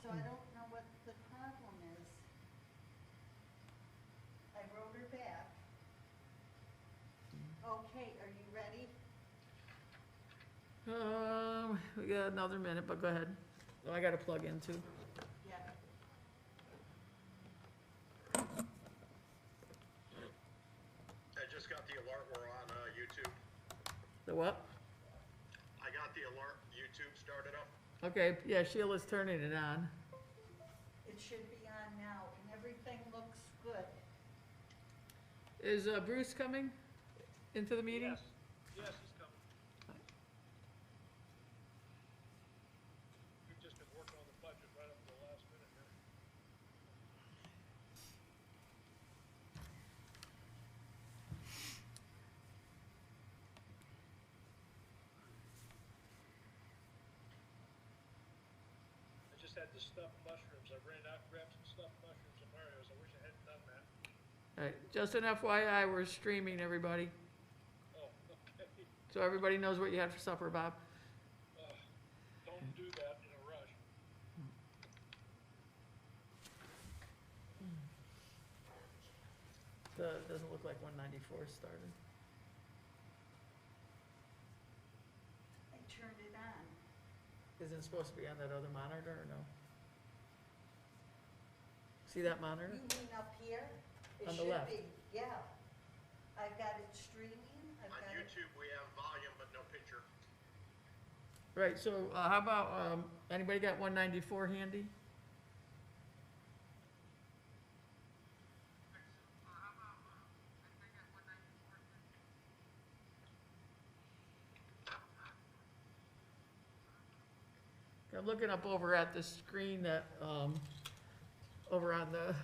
So I don't know what the problem is. I wrote her back. Okay, are you ready? We got another minute, but go ahead. Oh, I gotta plug in too. Yeah. I just got the alert we're on YouTube. The what? I got the alert YouTube started up. Okay, yeah, Sheila's turning it on. It should be on now, and everything looks good. Is Bruce coming into the meeting? Yes, yes, he's coming. We've just been working on the budget right up to the last minute here. I just had the stuffed mushrooms. I ran out and grabbed some stuffed mushrooms at Mario's. I wish I hadn't done that. All right, just an FYI, we're streaming, everybody. Oh, okay. So everybody knows what you had for supper, Bob. Don't do that in a rush. Doesn't look like 194 started. I turned it on. Isn't it supposed to be on that other monitor or no? See that monitor? You mean up here? It On the should left. be, yeah. I've got it streaming, I've On got it. YouTube, we have volume but no picture. Right, so how about, anybody got 194 handy? I'm looking up over at the screen that, over on the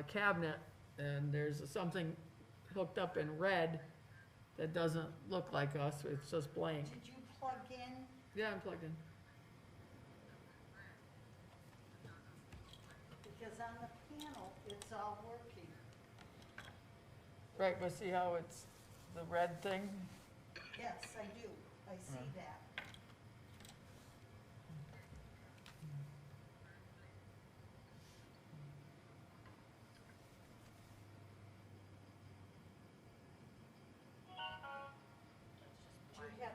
cabinet, and there's something hooked up in red that doesn't look like us, it's just blank. Did you plug in? Yeah, I'm plugged in. Because on the panel, it's all working. Right, but see how it's the red thing? Yes, I do. I see that. Do you have,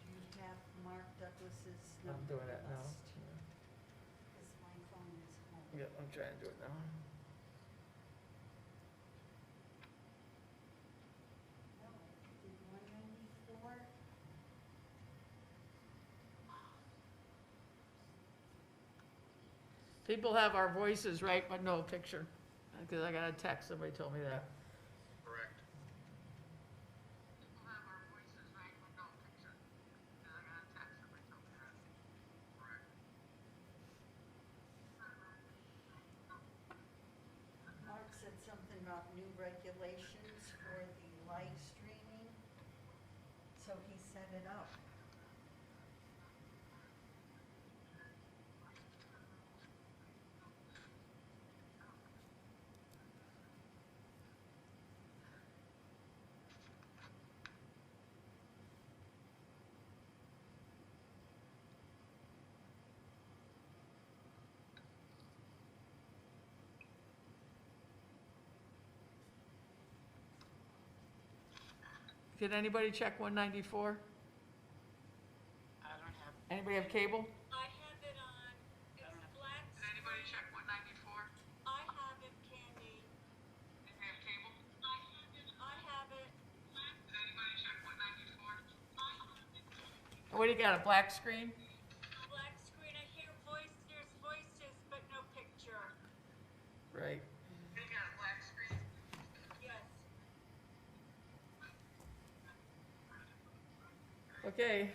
do you have Mark Douglas's I'm number doing it now. list? Because my phone is home. Yeah, I'm trying to do it now. No, did 194? People have our voices, right, but no picture. Because I got a text, somebody told me that. Correct. Mark said something about new regulations for the live streaming, so he set it up. Did anybody check 194? I don't have. Anybody have cable? I have it on, it's black. Did anybody check 194? I have it, Candy. Did we have cable? I have it. I have it. Did anybody check 194? What do you got, a black screen? Black screen, I hear there's voices, but no picture. Right. We got a black screen. Yes. Okay.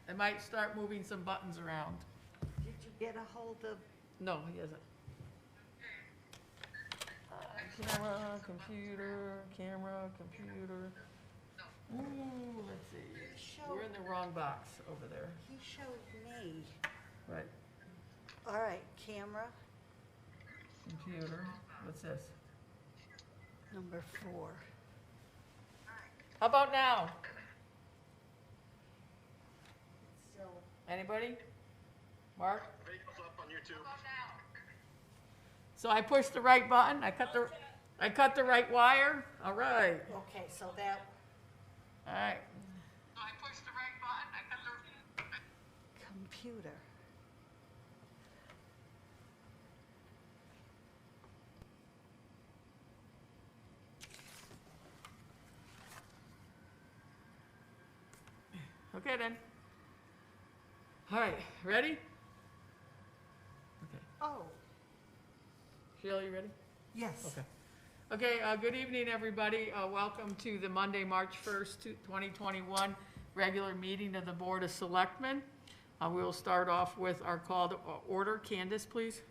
I might start moving some buttons around. Did you get a hold of, No, he hasn't. Camera, computer. Ooh, let's see. We're in the wrong box over there. he showed me. Right. All right, camera, Computer. What's this? number 4. How about now? Anybody? Mark? Video's up on YouTube. So I pushed the right button, I cut the right wire, all right, Okay, so that, all right. So I pushed the right button, I cut the. computer. Okay then. All right, ready? Okay. Oh, Sheila, you ready? yes. Okay. Okay, good evening, everybody. Welcome to the Monday, March 1st, 2021 regular meeting of the Board of Selectmen. We will start off with our call to order. Candace, please.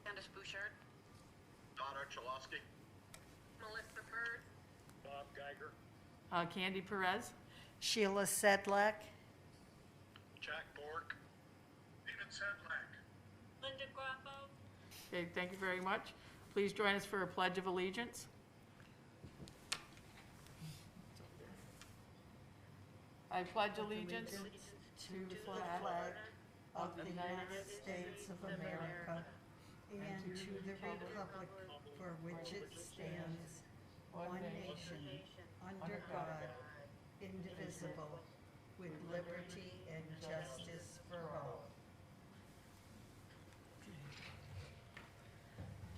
Candace Bouchard. Todd Archulowski. Melissa Bird. Bob Geiger. Candy Perez. Sheila Sedlak. Jack Bork. David Sedlak. Linda Guapo. Okay, thank you very much. Please join us for a pledge of allegiance. I pledge allegiance To the flag of the United States of America and to the republic for which it stands, one nation, under God, indivisible, with liberty and justice for all.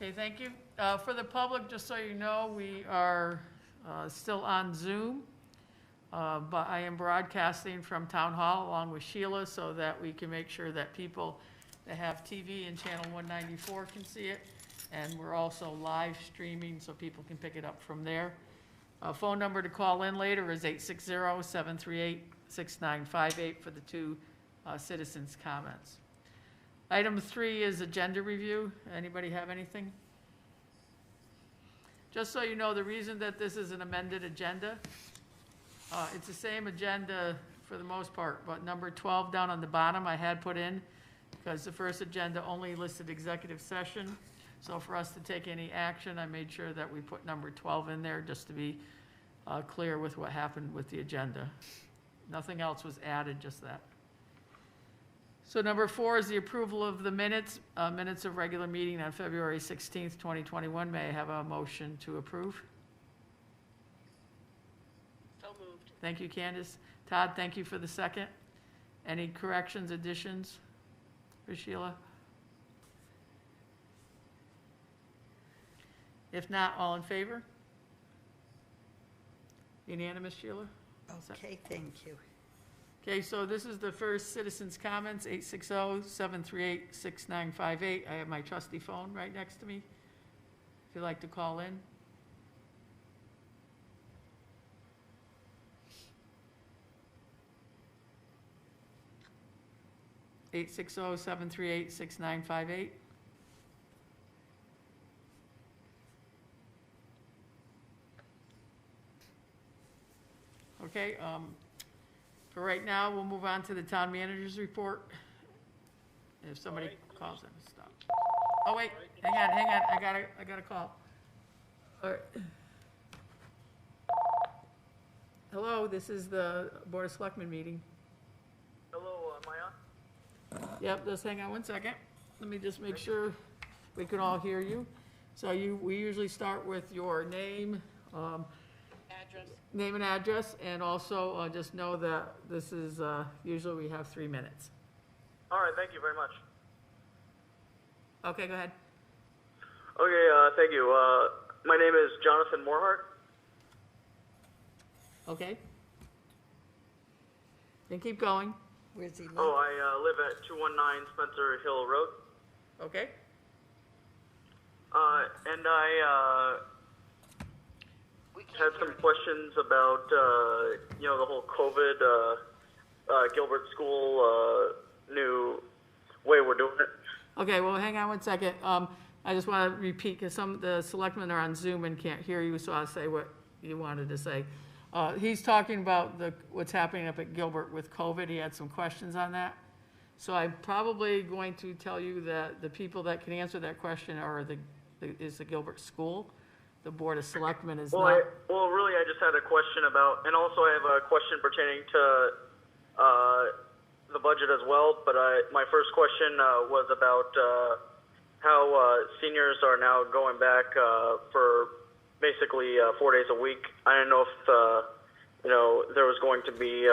Okay, thank you. For the public, just so you know, we are still on Zoom, but I am broadcasting from Town Hall along with Sheila so that we can make sure that people that have TV and Channel 194 can see it. And we're also live streaming so people can pick it up from there. Phone number to call in later is 860-738-6958 for the two citizens' comments. Item 3 is agenda review. Anybody have anything? Just so you know, the reason that this is an amended agenda, it's the same agenda for the most part, but number 12 down on the bottom I had put in because the first agenda only listed executive session. So for us to take any action, I made sure that we put number 12 in there just to be clear with what happened with the agenda. Nothing else was added, just that. So number 4 is the approval of the minutes of regular meeting on February 16th, 2021. May I have a motion to approve? So moved. Thank you, Candace. Todd, thank you for the second. Any corrections, additions for Sheila? If not, all in favor? Unanimous, Sheila? Okay, thank you. Okay, so this is the first citizens' comments, 860-738-6958. I have my trusty phone right next to me. If you'd like to call in. Eight 738-6958. Okay, for right now, we'll move on to the town manager's report. If somebody All right. calls in, stop. Oh, wait, hang on, I got a call. All right. Hello, this is the Board of Selectmen meeting. Hello, am I on? Yep, just hang on one second. Let me just make sure we can all hear you. So we usually start with your name, Address. name and address, and also just know that this is, usually we have 3 minutes. All right, thank you very much. Okay, go ahead. Okay, thank you. My name is Jonathan Morhart. Okay. Then keep going. Where's he live? Oh, I live at 219 Spencer Hill Road. Okay. And I had some questions about, the whole COVID, Gilbert School, new way we're doing it. Okay, well, hang on one second. I just want to repeat, because some of the selectmen are on Zoom and can't hear you, so I'll say what you wanted to say. He's talking about what's happening up at Gilbert with COVID. He had some questions on that. So I'm probably going to tell you that the people that can answer that question is the Gilbert School. the Board of Selectmen is Well, not. really, I just had a question about, and also I have a question pertaining to the budget as well. But my first question was about how seniors are now going back for basically 4 days a week. I didn't know if there was going to be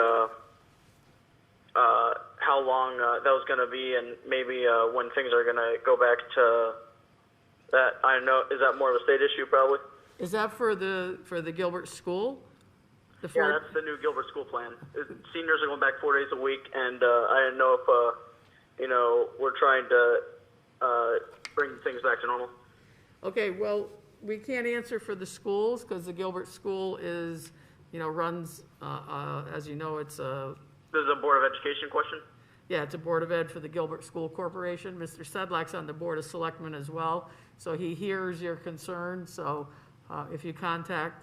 how long that was going to be, and maybe when things are going to go back to that. I know, is that more of a state issue probably? Is that for the Gilbert School? The Yeah, four- that's the new Gilbert School plan. Seniors are going back 4 days a week, and I didn't know if we're trying to bring things back to normal. Okay, well, we can't answer for the schools because the Gilbert School is, runs, as you know, it's a, This is a Board of Education question. yeah, it's a Board of Ed for the Gilbert School Corporation. Mr. Sedlak's on the Board of Selectmen as well, so he hears your concern. So if you contact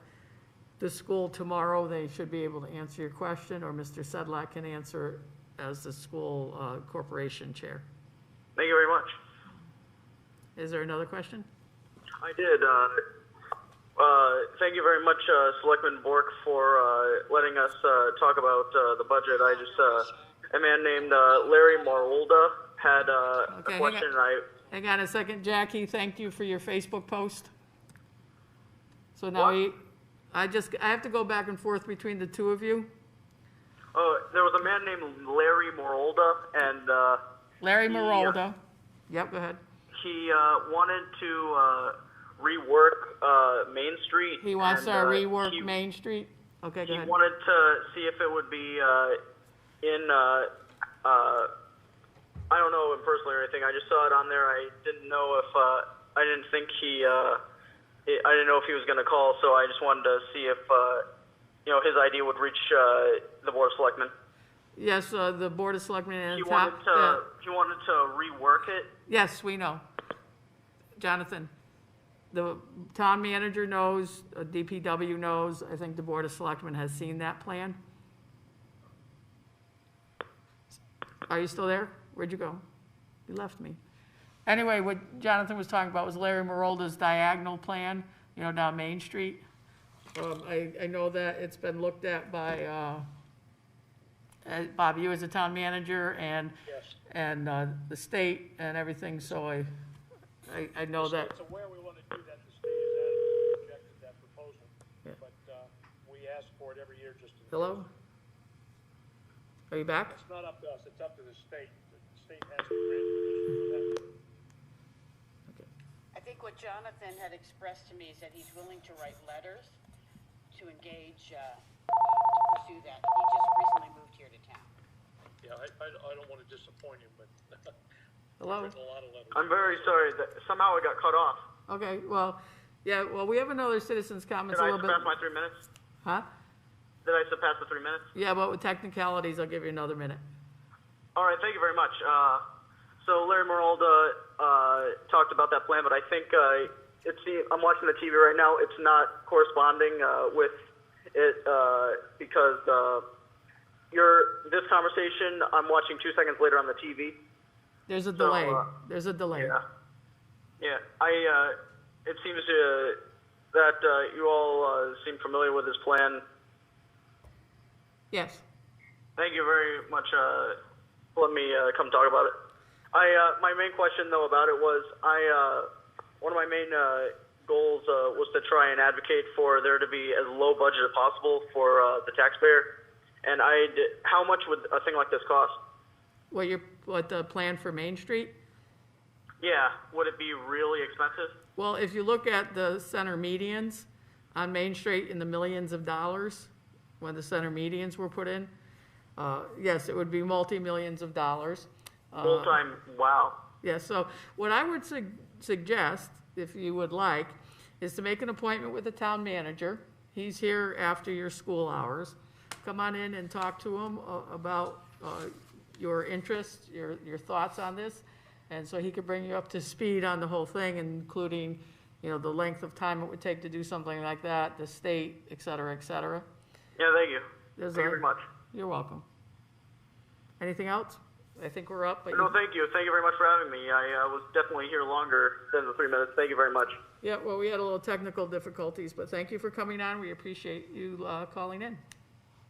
the school tomorrow, they should be able to answer your question, or Mr. Sedlak can answer as the school corporation chair. Thank you very much. Is there another question? I did. Thank you very much, Selectman Bork, for letting us talk about the budget. I just, a man named Larry Marolda had a Okay, question. Hang on a second, Jackie, thank you for your Facebook post. So now I have to go back and forth between the two of you. There was a man named Larry Marolda, and Larry He, Marolda. Yep, go ahead. he wanted to rework Main Street. He wants to and, rework Main Street? Okay, go He ahead. wanted to see if it would be in, I don't know him personally or anything. I just saw it on there. I didn't know if, I didn't think I didn't know if he was going to call, so I just wanted to see if, his idea would reach the Board of Selectmen. Yes, the Board of Selectmen and He wanted to rework it. Yes, we know. Jonathan, the town manager knows, DPW knows, I think the Board of Selectmen has seen that plan. Are you still there? Where'd you go? You left me. Anyway, what Jonathan was talking about was Larry Marolda's diagonal plan, down Main Street. I know that it's been looked at by, Bob, you as a town manager and, Yes. and the state and everything, so I know that. It's aware we want to do that. The state has rejected that proposal. Yeah. But we ask for it every year just to. Hello? Are you back? It's not up to us, it's up to the state. The state has to grant permission for that. I think what Jonathan had expressed to me is that he's willing to write letters to engage, to pursue that. He just recently moved here to town. Yeah, I don't want to disappoint him, but Hello? written a lot of letters. I'm very sorry that somehow it got cut off. Okay, well, yeah, well, we have another citizens' comments Did a I little bit. surpass my 3 minutes? Huh? Did I surpass the 3 minutes? Yeah, but with technicalities, I'll give you another minute. All right, thank you very much. So Larry Marolda talked about that plan, but I think I'm watching the TV right now. It's not corresponding with it because this conversation I'm watching 2 seconds later on the TV. There's a delay. There's a delay. Yeah. It seems that you all seem familiar with this plan. Yes. Thank you very much for letting me come talk about it. My main question though about it was one of my main goals was to try and advocate for there to be as low budget as possible for the taxpayer. And how much would a thing like this cost? What the plan for Main Street? Yeah, would it be really expensive? Well, if you look at the center medians on Main Street in the millions of dollars, when the center medians were put in, yes, it would be multi-millions of dollars. Full-time, wow. Yeah, so what I would suggest, if you would like, is to make an appointment with the town manager. He's here after your school hours. Come on in and talk to him about your interest, your thoughts on this, and so he could bring you up to speed on the whole thing, including, the length of time it would take to do something like that, the state, et cetera, et cetera. Yeah, thank you. Thank you very much. You're welcome. Anything else? I think we're up, but No, thank you. Thank you very much for having me. I was definitely here longer than the 3 minutes. Thank you very much. yeah, well, we had a little technical difficulties, but thank you for coming on. We appreciate you calling in.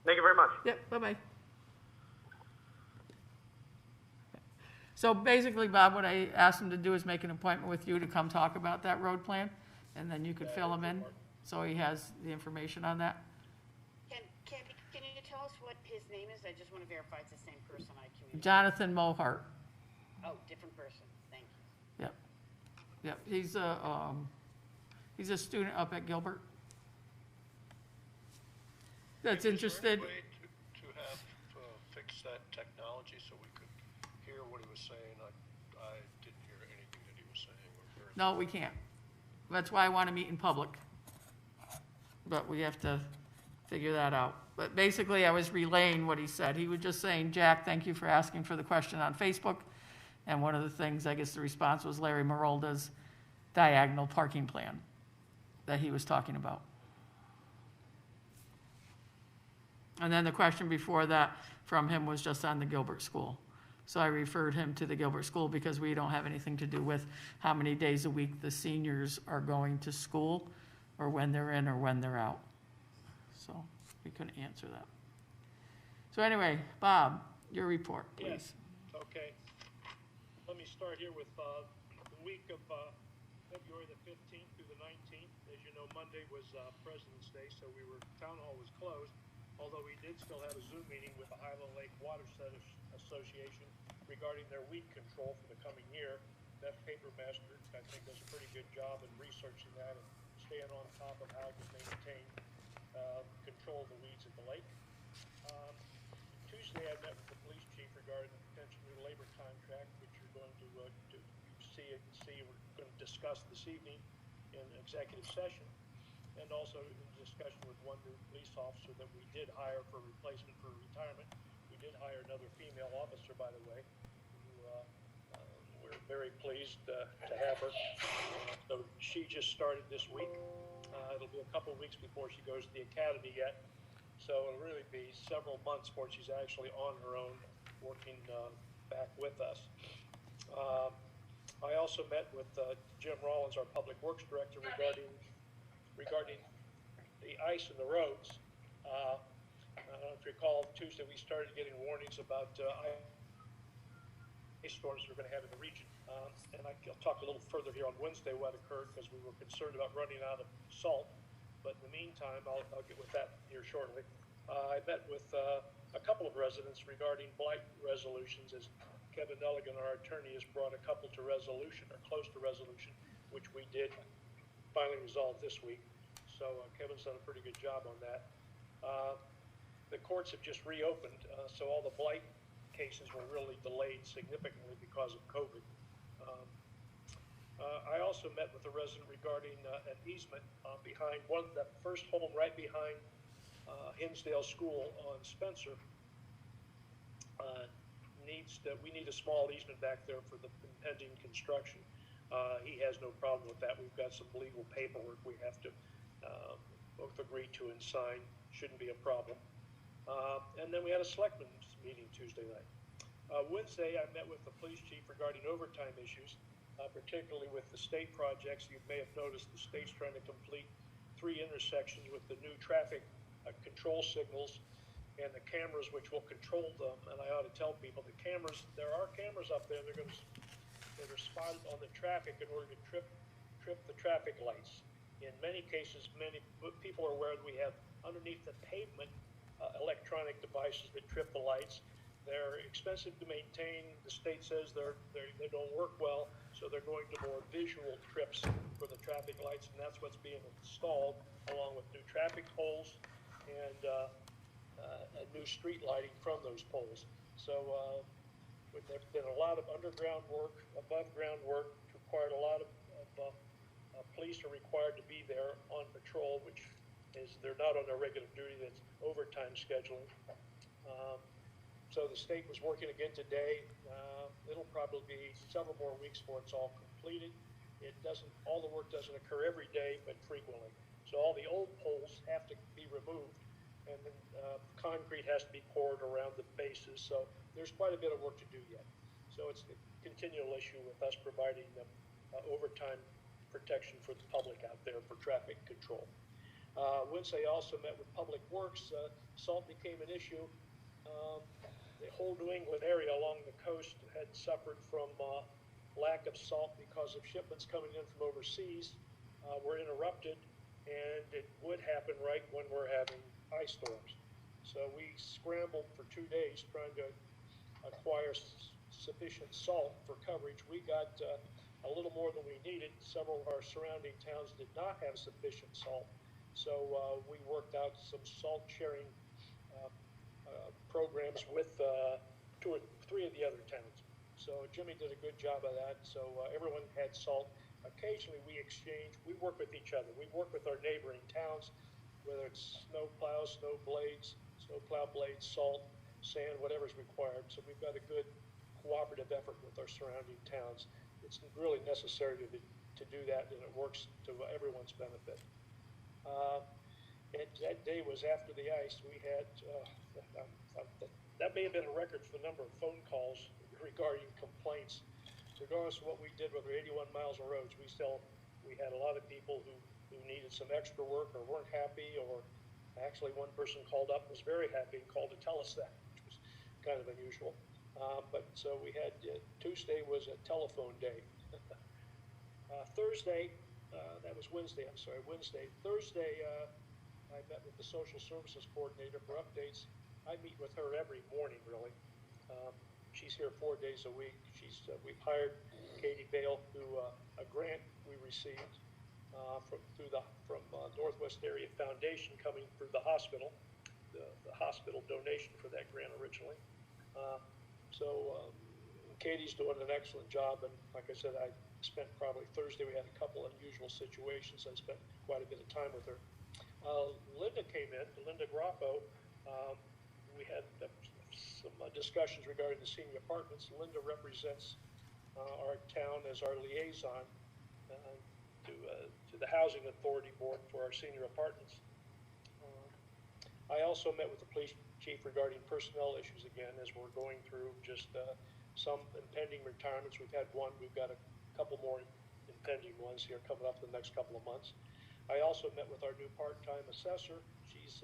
Thank you very much. Yep, bye-bye. So basically, Bob, what I asked him to do is make an appointment with you to come talk about that road plan, and then you could fill him in, so he has the information on that. Can you tell us what his name is? I just want to verify it's the same person I communicated. Jonathan Mohart. Oh, different person. Thank you. Yep. Yep, he's a student up at Gilbert that's interested. Is there any way to have fixed that technology so we could hear what he was saying? I didn't hear anything that he was saying or heard. No, we can't. That's why I want to meet in public. But we have to figure that out. But basically, I was relaying what he said. He was just saying, Jack, thank you for asking for the question on Facebook. And one of the things, I guess the response was Larry Marolda's diagonal parking plan that he was talking about. And then the question before that from him was just on the Gilbert School. So I referred him to the Gilbert School because we don't have anything to do with how many days a week the seniors are going to school or when they're in or when they're out. So we couldn't answer that. So anyway, Bob, your report, please. Yes, okay. Let me start here with the week of February the 15th through the 19th. As you know, Monday was President's Day, so Town Hall was closed, although we did still have a Zoom meeting with the Highland Lake Watershed Association regarding their weed control for the coming year. That paper master, I think, does a pretty good job in researching that and staying on top of how to maintain control of the weeds at the lake. Tuesday, I met with the police chief regarding the potential new labor contract, which you're going to see. We're going to discuss this evening in executive session, and also in discussion with one new police officer that we did hire for replacement for retirement. We did hire another female officer, by the way, who we're very pleased to have her. So she just started this week. It'll be a couple of weeks before she goes to the academy yet. So it'll really be several months before she's actually on her own, working back with us. I also met with Jim Rollins, our Public Works Director, regarding the ice in the roads. I don't know if you recall, Tuesday we started getting warnings about ice storms we're going to have in the region. And I'll talk a little further here on Wednesday what occurred because we were concerned about running out of salt. But in the meantime, I'll get with that here shortly. I met with a couple of residents regarding blight resolutions, as Kevin Nelligan, our attorney, has brought a couple to resolution or close to resolution, which we did finally resolve this week. So Kevin's done a pretty good job on that. The courts have just reopened, so all the blight cases were really delayed significantly because of COVID. I also met with a resident regarding an easement behind that first home right behind Hinsdale School on Spencer. We need a small easement back there for the impending construction. He has no problem with that. We've got some legal paperwork we have to both agree to and sign. Shouldn't be a problem. And then we had a selectmen's meeting Tuesday night. Wednesday, I met with the police chief regarding overtime issues, particularly with the state projects. You may have noticed the state's trying to complete 3 intersections with the new traffic control signals and the cameras which will control them. And I ought to tell people there are cameras up there that are spotted on the traffic in order to trip the traffic lights. In many cases, many people are aware that we have underneath the pavement electronic devices that trip the lights. They're expensive to maintain. The state says they don't work well, so they're going to more visual trips for the traffic lights, and that's what's being installed, along with new traffic poles and new street lighting from those poles. So there's been a lot of underground work, above ground work, required a lot of police are required to be there on patrol, which is they're not on their regular duty. That's overtime scheduling. So the state was working again today. It'll probably be several more weeks before it's all completed. All the work doesn't occur every day, but frequently. So all the old poles have to be removed and then concrete has to be poured around the bases. So there's quite a bit of work to do yet. So it's a continual issue with us providing overtime protection for the public out there for traffic control. Wednesday also met with Public Works. Salt became an issue. The whole New England area along the coast had suffered from lack of salt because of shipments coming in from overseas were interrupted, and it would happen right when we're having ice storms. So we scrambled for 2 days trying to acquire sufficient salt for coverage. We got a little more than we needed. Several of our surrounding towns did not have sufficient salt, so we worked out some salt sharing programs with 2 or 3 of the other towns. So Jimmy did a good job of that. So everyone had salt. Occasionally we exchange. We work with each other. We work with our neighboring towns, whether it's snow plows, snow plow blades, salt, sand, whatever's required. So we've got a good cooperative effort with our surrounding towns. It's really necessary to do that, and it works to everyone's benefit. And that day was after the ice. We had, that may have been a record for the number of phone calls regarding complaints. Regardless of what we did with our 81 miles of roads, we had a lot of people who needed some extra work or weren't happy, or actually one person called up, was very happy, and called to tell us that, which was kind of unusual. But so we had, Tuesday was a telephone day. Thursday, that was Wednesday, I'm sorry, Wednesday. Thursday, I met with the social services coordinator for updates. I meet with her every morning, really. She's here 4 days a week. We've hired Katie Bale through a grant we received from Northwest Area Foundation coming through the hospital, the hospital donation for that grant originally. Katie's doing an excellent job, and like I said, I spent probably Thursday, we had a couple unusual situations. I spent quite a bit of time with her. Linda came in, Linda Grappo. We had some discussions regarding the senior apartments. Linda represents our town as our liaison to the Housing Authority Board for our senior apartments. I also met with the police chief regarding personnel issues again, as we're going through just some impending retirements. We've had one. We've got a couple more impending ones here coming up in the next couple of months. I also met with our new part-time assessor. She's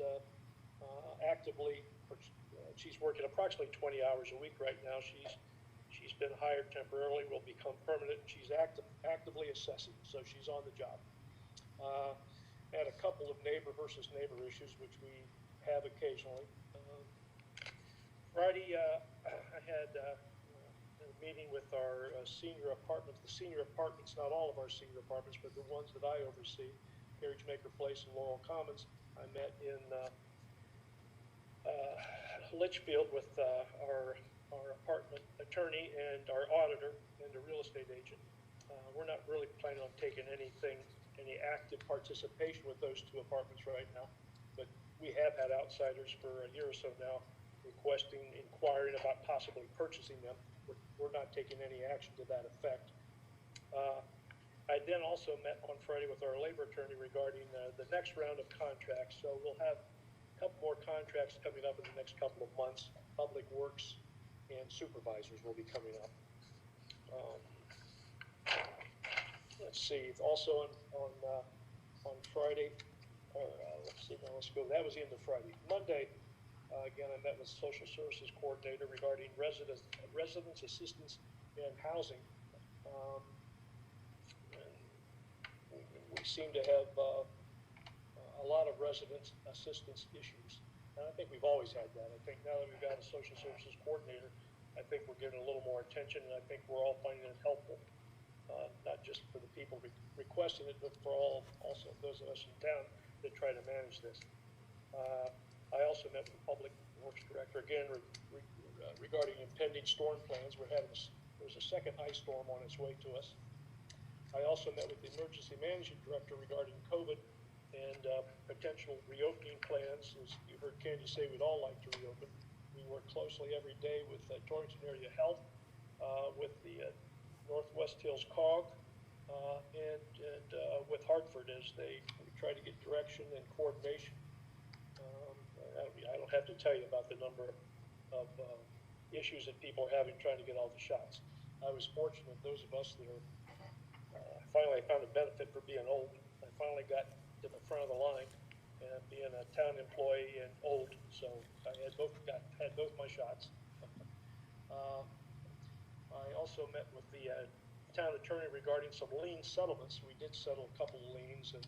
she's working approximately 20 hours a week right now. She's been hired temporarily, will become permanent. She's actively assessing, so she's on the job. Had a couple of neighbor versus neighbor issues, which we have occasionally. Friday, I had a meeting with our senior apartments. The senior apartments, not all of our senior apartments, but the ones that I oversee, Carriage Maker Place and Laurel Commons. I met in Litchfield with our apartment attorney and our auditor and a real estate agent. We're not really planning on taking any active participation with those 2 apartments right now, but we have had outsiders for a year or so now inquiring about possibly purchasing them. We're not taking any action to that effect. I then also met on Friday with our labor attorney regarding the next round of contracts. So we'll have a couple more contracts coming up in the next couple of months. Public Works and supervisors will be coming up. Let's see. Also on Friday, let's see. Now let's go. That was the end of Friday. Monday. Again, I met with Social Services Coordinator regarding residents assistance and housing. We seem to have a lot of resident assistance issues, and I think we've always had that. I think now that we've got a Social Services Coordinator, I think we're giving a little more attention, and I think we're all finding it helpful, not just for the people requesting it, but for also those of us in town that try to manage this. I also met with the Public Works Director again regarding impending storm plans. There's a second ice storm on its way to us. I also met with the Emergency Management Director regarding COVID and potential reopening plans. As you heard Candy say, we'd all like to reopen. We work closely every day with Torrington Area Health, with the Northwest Hills COG, and with Hartford as we try to get direction and coordination. I don't have to tell you about the number of issues that people are having trying to get all the shots. I was fortunate, those of us that are, finally I found a benefit for being old. I finally got to the front of the line and being a town employee and old, so I had both my shots. I also met with the town attorney regarding some lien settlements. We did settle a couple of liens, and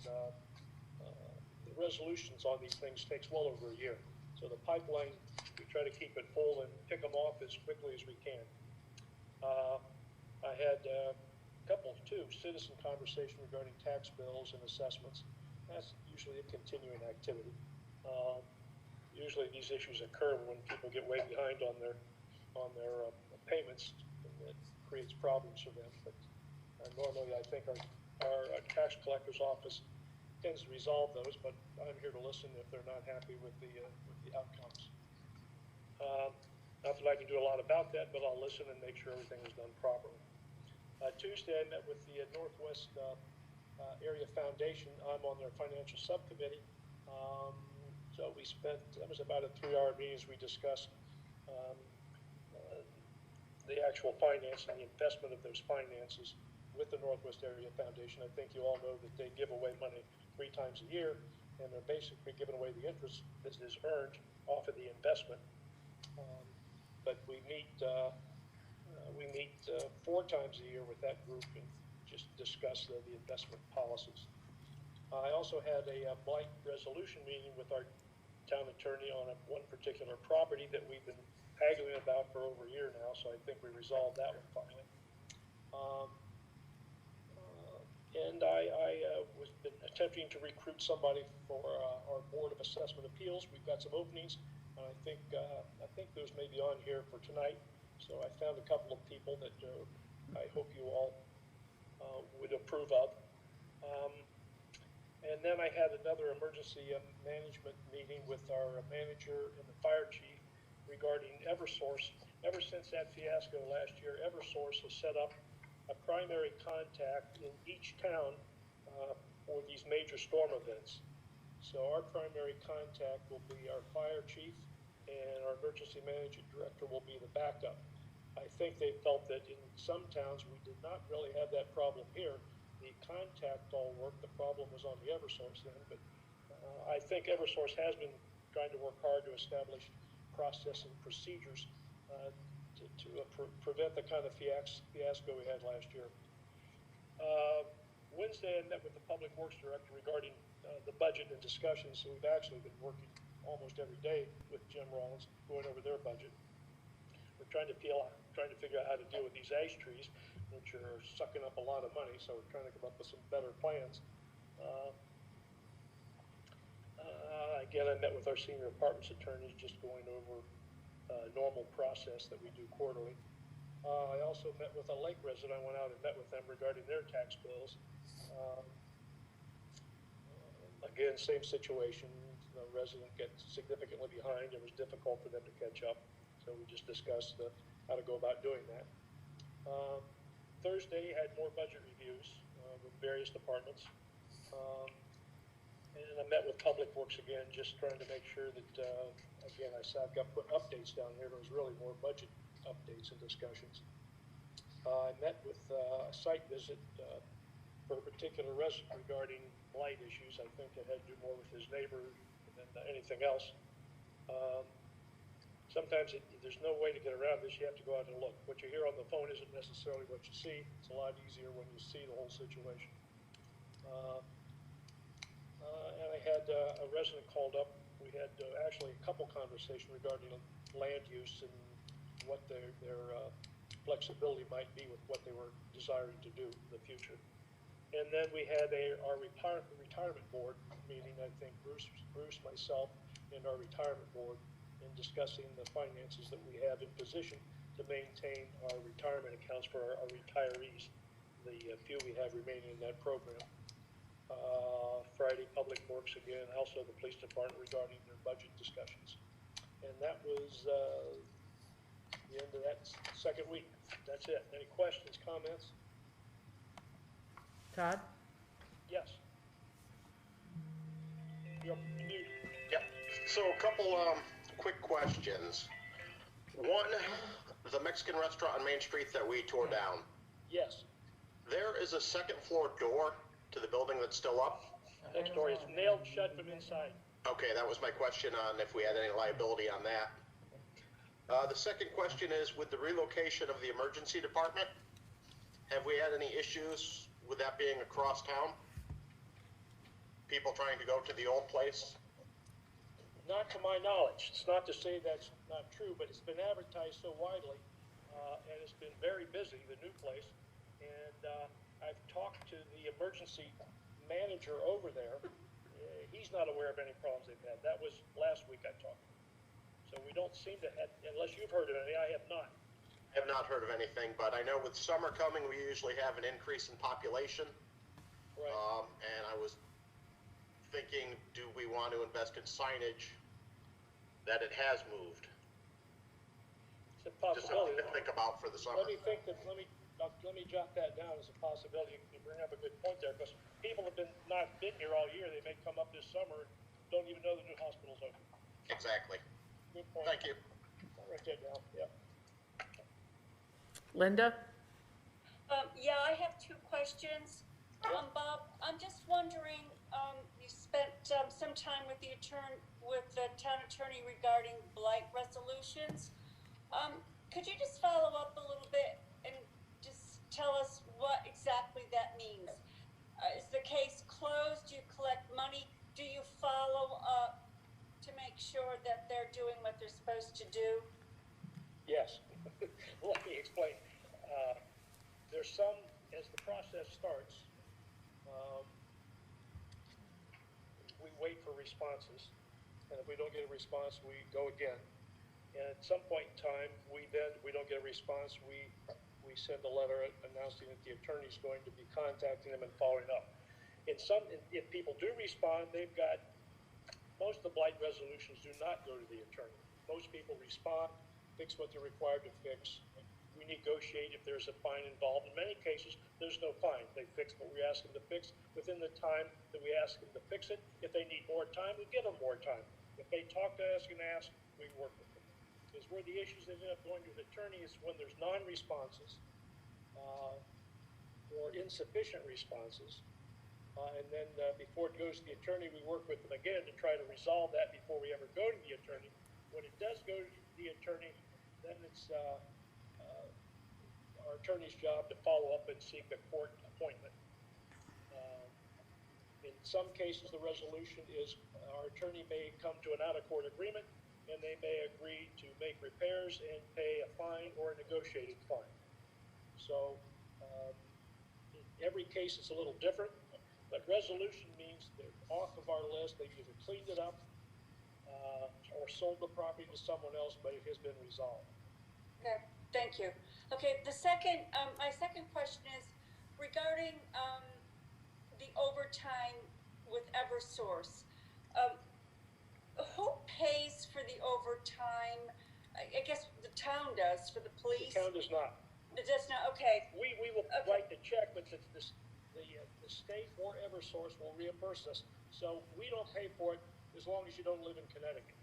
the resolutions on these things takes well over a year. So the pipeline, we try to keep it full and pick them off as quickly as we can. I had two citizen conversation regarding tax bills and assessments. That's usually a continuing activity. Usually these issues occur when people get way behind on their payments, and it creates problems for them. But normally I think our tax collector's office tends to resolve those, but I'm here to listen if they're not happy with the outcomes. Not that I can do a lot about that, but I'll listen and make sure everything is done properly. Tuesday, I met with the Northwest Area Foundation. I'm on their financial subcommittee. So we spent, that was about a 3-hour meeting as we discussed the actual finance and the investment of those finances with the Northwest Area Foundation. I think you all know that they give away money 3 times a year, and they're basically giving away the interest that is earned off of the investment. But we meet 4 times a year with that group and just discuss the investment policies. I also had a blight resolution meeting with our town attorney on one particular property that we've been haggling about for over a year now, so I think we resolved that one finally. And I was been attempting to recruit somebody for our Board of Assessment Appeals. We've got some openings, and I think those may be on here for tonight. So I found a couple of people that I hope you all would approve of. And then I had another emergency management meeting with our manager and the fire chief regarding Eversource. Ever since that fiasco last year, Eversource has set up a primary contact in each town for these major storm events. So our primary contact will be our fire chief, and our emergency management director will be the backup. I think they felt that in some towns we did not really have that problem here. The contact all worked. The problem was on the Eversource end, but I think Eversource has been trying to work hard to establish process and procedures to prevent the kind of fiasco we had last year. Wednesday, I met with the Public Works Director regarding the budget and discussions. So we've actually been working almost every day with Jim Rollins, going over their budget. We're trying to figure out how to deal with these ash trees, which are sucking up a lot of money. So we're trying to come up with some better plans. Again, I met with our senior department's attorneys, just going over normal process that we do quarterly. I also met with a lake resident. I went out and met with them regarding their tax bills. Again, same situation. The resident gets significantly behind. It was difficult for them to catch up. So we just discussed how to go about doing that. Thursday, had more budget reviews with various departments. And I met with Public Works again, just trying to make sure that, again, I've got put updates down here. There's really more budget updates and discussions. I met with a site visit for a particular resident regarding blight issues. I think it had to do more with his neighbor than anything else. Sometimes there's no way to get around this. You have to go out and look. What you hear on the phone isn't necessarily what you see. It's a lot easier when you see the whole situation. And I had a resident called up. We had actually a couple conversations regarding land use and what their flexibility might be with what they were desiring to do in the future. And then we had our retirement board meeting. I think Bruce, myself, and our retirement board in discussing the finances that we have in position to maintain our retirement accounts for our retirees, the few we have remaining in that program. Friday, Public Works again, also the police department regarding their budget discussions. And that was the end of that second week. That's it. Any questions, comments? Todd? Yes. Yep. Yep. So a couple quick questions. One, the Mexican restaurant on Main Street that we tore down. Yes, There is a second floor door to the building that's still up. next door is nailed shut from inside. Okay, that was my question on if we had any liability on that. The second question is, with the relocation of the emergency department, have we had any issues with that being across town? People trying to go to the old place? Not to my knowledge. It's not to say that's not true, but it's been advertised so widely, and it's been very busy, the new place. And I've talked to the emergency manager over there. He's not aware of any problems they've had. That was last week I talked to him. So we don't seem to have, unless you've heard of any, I have not. I have not heard of anything, but I know with summer coming, we usually have an increase in population. Right. And I was thinking, do we want to invest in signage that it has moved? It's a Just something possibility. to think about for the summer. Let me jot that down as a possibility. You bring up a good point there, because people have not been here all year. They may come up this summer and don't even know the new hospital's open. Exactly. Good point. Thank you. I'll write that down, yeah. Linda? Yeah, I have two questions. Bob, I'm just wondering, you spent some time with the town attorney regarding blight resolutions. Could you just follow up a little bit and just tell us what exactly that means? Is the case closed? Do you collect money? Do you follow up to make sure that they're doing what they're supposed to do? Yes. Let me explain. There's some, as the process starts, we wait for responses. And if we don't get a response, we go again. And at some point in time, we don't get a response, we send a letter announcing that the attorney's going to be contacting them and following up. If people do respond, most of the blight resolutions do not go to the attorney. Most people respond, fix what they're required to fix. We negotiate if there's a fine involved. In many cases, there's no fine. They fix what we ask them to fix within the time that we ask them to fix it. If they need more time, we give them more time. If they talk to us and ask, we work with them. Because where the issues end up going to the attorney is when there's non-responses or insufficient responses. And then before it goes to the attorney, we work with them again to try to resolve that before we ever go to the attorney. When it does go to the attorney, then it's our attorney's job to follow up and seek a court appointment. In some cases, the resolution is our attorney may come to an out-of-court agreement, and they may agree to make repairs and pay a fine or a negotiated fine. So every case is a little different, but resolution means they're off of our list. They've either cleaned it up or sold the property to someone else, but it has been resolved. Okay, thank you. Okay, my second question is regarding the overtime with Eversource. Who pays for the overtime? I guess the town does for the police. The town does not. It does not. Okay. We will write the check, but the state or Eversource will reimburse us. So we don't pay for it as long as you don't live in Connecticut.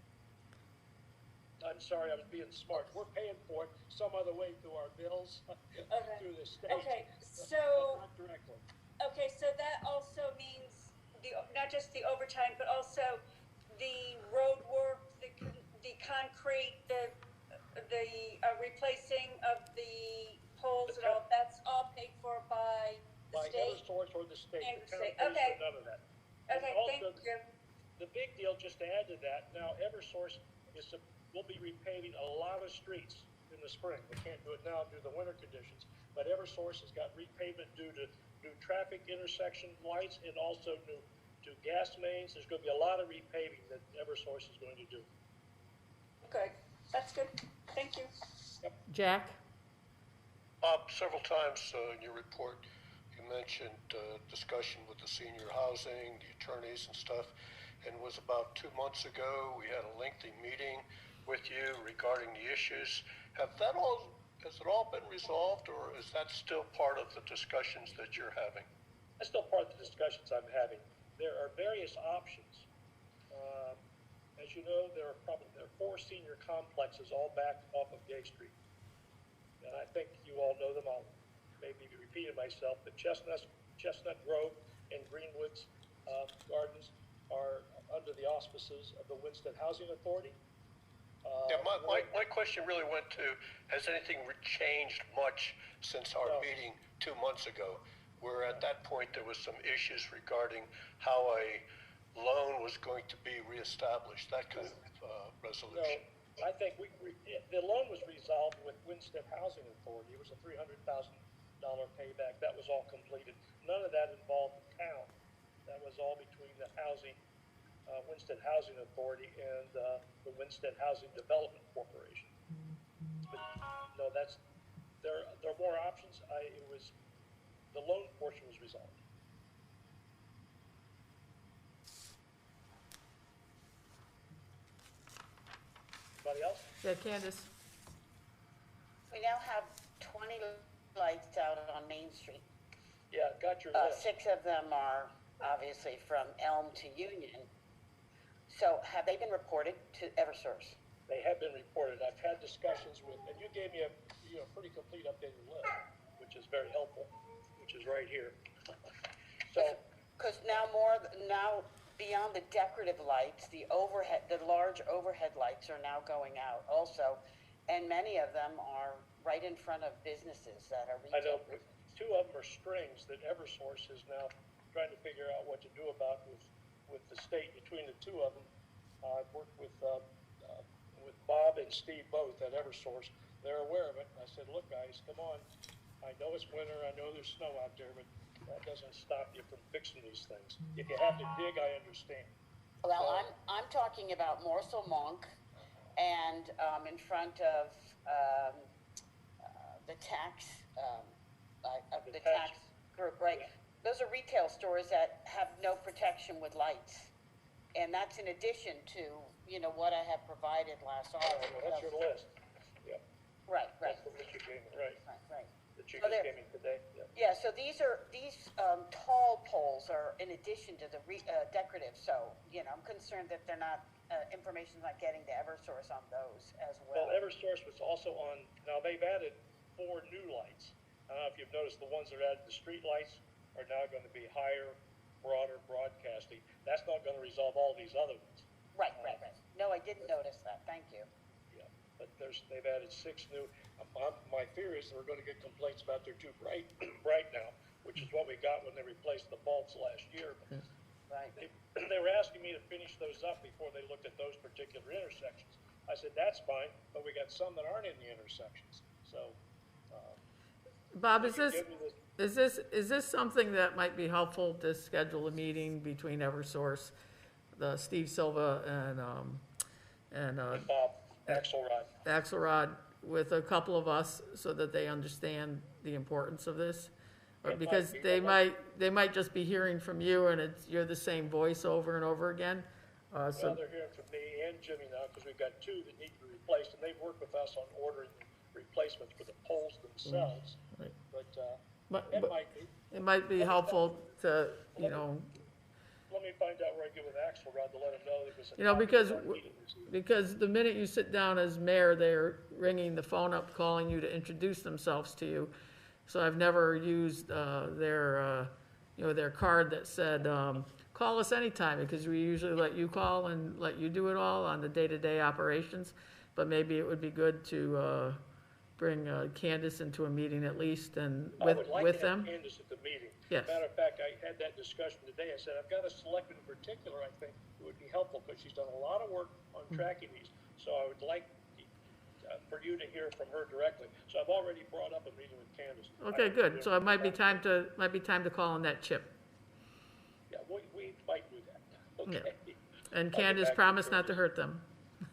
I'm sorry, I was being smart. We're paying for it some other way through our bills, through the state. Okay, but so, not directly. okay, so that also means not just the overtime, but also the road work, the concrete, the replacing of the poles and all, that's all paid for by the By state? Eversource or the state. And The town state, pays okay. for none of that. Okay, And thank also, you. the big deal, just to add to that, now Eversource will be repaving a lot of streets in the spring. They can't do it now due to the winter conditions, but Eversource has got repavement due to new traffic intersection lights and also new gas mains. There's going to be a lot of repaving that Eversource is going to do. Okay, that's good. Thank you. Jack? Several times in your report, you mentioned discussion with the senior housing, the attorneys and stuff, and it was about 2 months ago, we had a lengthy meeting with you regarding the issues. Has it all been resolved, or is that still part of the discussions that you're having? That's still part of the discussions I'm having. There are various options, as you know, there are 4 senior complexes all back off of Gay Street. And I think you all know them. I'll maybe be repeating myself, but Chestnut Grove and Greenwoods Gardens are under the auspices of the Winston Housing Authority. Yeah, my question really went to, has anything changed much since our meeting 2 months ago? Where at that point there was some issues regarding how a loan was going to be reestablished, that kind of resolution. No, I think the loan was resolved with Winston Housing Authority. It was a $300,000 payback. That was all completed. None of that involved the town. That was all between the Winston Housing Authority and the Winston Housing Development Corporation. But no, there are more options. The loan portion was resolved. Anybody else? Yeah, Candace? We now have 20 lights out on Main Street. Yeah, got your list. 6 of them are obviously from Elm to Union. So have they been reported to Eversource? They have been reported. I've had discussions with, and you gave me a pretty complete updated list, which is very helpful, which is right here. So, Because now beyond the decorative lights, the large overhead lights are now going out also, and many of them are right in front of businesses that are I know retail. 2 of them are strings that Eversource is now trying to figure out what to do about with the state. Between the 2 of them, I've worked with Bob and Steve both at Eversource. They're aware of it. I said, look, guys, come on. I know it's winter. I know there's snow out there, but that doesn't stop you from fixing these things. If you have to dig, I understand. Well, I'm talking about Morsel Monk and in front of the tax group, right? Yeah. Those are retail stores that have no protection with lights, and that's in addition to what I have provided last August. That's your list. Yeah. Right. That's the list you gave me, right. Right. That you So just there- gave me today. Yeah. Yeah, so these tall poles are in addition to the decorative, so, I'm concerned that they're not, information's not getting to Eversource on those as well. Well, Eversource was also on, now they've added 4 new lights. I don't know if you've noticed, the ones that are added, the street lights are now going to be higher, broader broadcasting. That's not going to resolve all these other ones. Right. No, I didn't notice that, thank you. Yeah, but they've added 6 new. My fear is they're going to get complaints about they're too bright now, which is what we got when they replaced the bulbs last year. Right. They were asking me to finish those up before they looked at those particular intersections. I said, that's fine, but we got some that aren't in the intersections. So, Bob, if you give me this- is this something that might be helpful to schedule a meeting between Eversource, Steve Silva and Bob Axelrod. Axelrod with a couple of us so that they understand the importance of this? Or It because might be. they might just be hearing from you and you're the same voice over and over again. Well, they're hearing from me and Jimmy now because we've got 2 that need to be replaced, and they've worked with us on ordering replacements for the poles themselves. Right. But it But might be. it might be helpful to, Let me find out where I get with Axelrod to let him know that it was a. because the minute you sit down as mayor, they're ringing the phone up, calling you to introduce themselves to you. So I've never used their card that said, call us anytime, because we usually let you call and let you do it all on the day-to-day operations. But maybe it would be good to bring Candace into a meeting at least and I with would like to them. have Candace at the meeting. Yes. Matter of fact, I had that discussion today. I said, I've got a selectman in particular, I think, who would be helpful, because she's done a lot of work on tracking these. So I would like for you to hear from her directly. So I've already brought up a meeting with Candace. Okay, good. So it might be time to call on that chip. Yeah, we might do that. Okay. And I'll get Candace back to promised you. not to hurt them.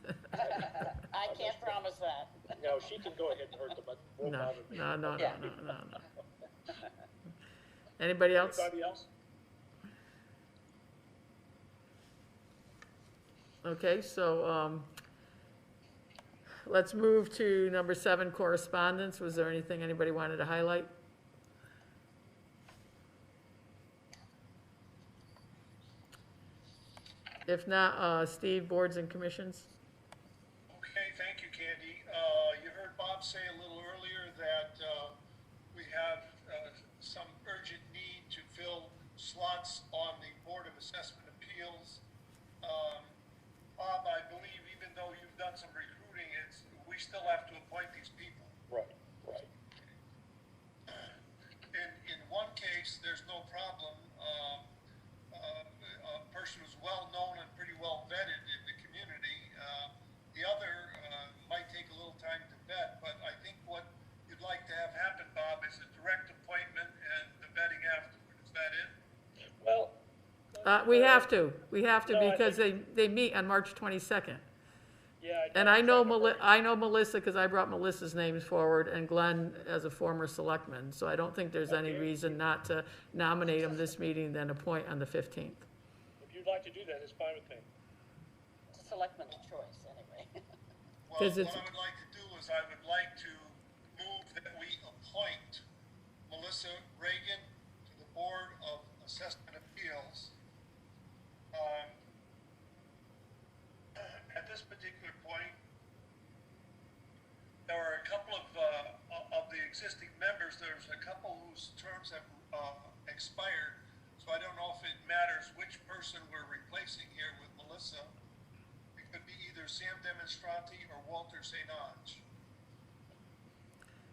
I can't promise that. No, she can go ahead and hurt them, but won't No, bother me. no. Yeah. Anybody else? Anybody else? Okay, so, let's move to number 7, correspondence. Was there anything anybody wanted to highlight? If not, Steve, boards and commissions? Okay, thank you, Candy. You heard Bob say a little earlier that we have some urgent need to fill slots on the Board of Assessment Appeals. Bob, I believe even though you've done some recruiting, we still have to appoint these people. Right, right. In one case, there's no problem. A person who's well-known and pretty well vetted in the community. The other might take a little time to vet, but I think what you'd like to have happen, Bob, is a direct appointment and the vetting afterward. Is that it? Well. We have to No, I because they meet on March 22nd. Yeah. And I know Melissa, because I brought Melissa's names forward, and Glenn as a former selectman, so I don't think there's any reason not to nominate him this meeting, then appoint on the 15th. If you'd like to do that, it's fine with me. It's a selectman's choice, anyway. Well, 'Cause what it's- I would like to do is I would like to move that we appoint Melissa Reagan to the Board of Assessment Appeals. At this particular point, there are a couple of the existing members. There's a couple whose terms have expired, so I don't know if it matters which person we're replacing here with Melissa. It could be either Sam Demonstranti or Walter St. Ange.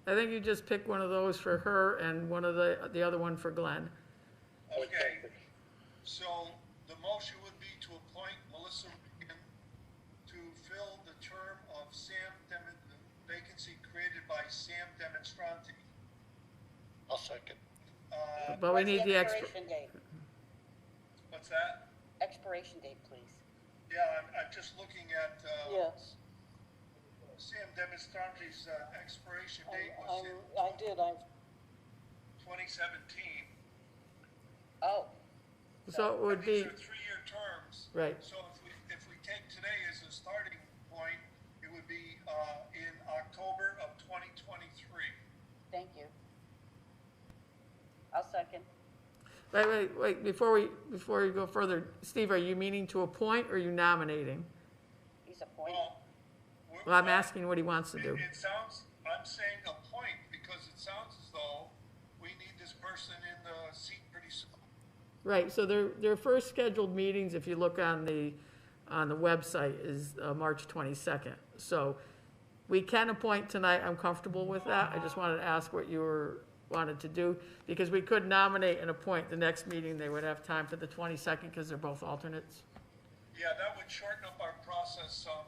I think you just pick one of those for her and one of the other one for Glenn. Okay, so the motion would be to appoint Melissa Reagan to fill the term of the vacancy created by Sam Demonstranti. I'll second. But we What's need the extra. expiration date? What's that? Expiration date, please. Yeah, I'm just looking at, Yes, Sam Demonstranti's, expiration date was in I did, 2017. oh, So it would And these be, are 3-year terms. right, So if we take today as a starting point, it would be, in October of 2023. thank you. I'll second. wait, before you go further, Steve, are you meaning to appoint or are you nominating? He's appointed. Well, I'm asking what he wants to do. It sounds, I'm saying appoint because it sounds as though we need this person in the seat pretty soon. Right, so their first scheduled meetings, if you look on the website, is March 22nd. So we can appoint tonight, I'm comfortable with that. I just wanted to ask what you wanted to do, because we could nominate and appoint the next meeting. They would have time for the 22nd, because they're both alternates. Yeah, that would shorten up our process some.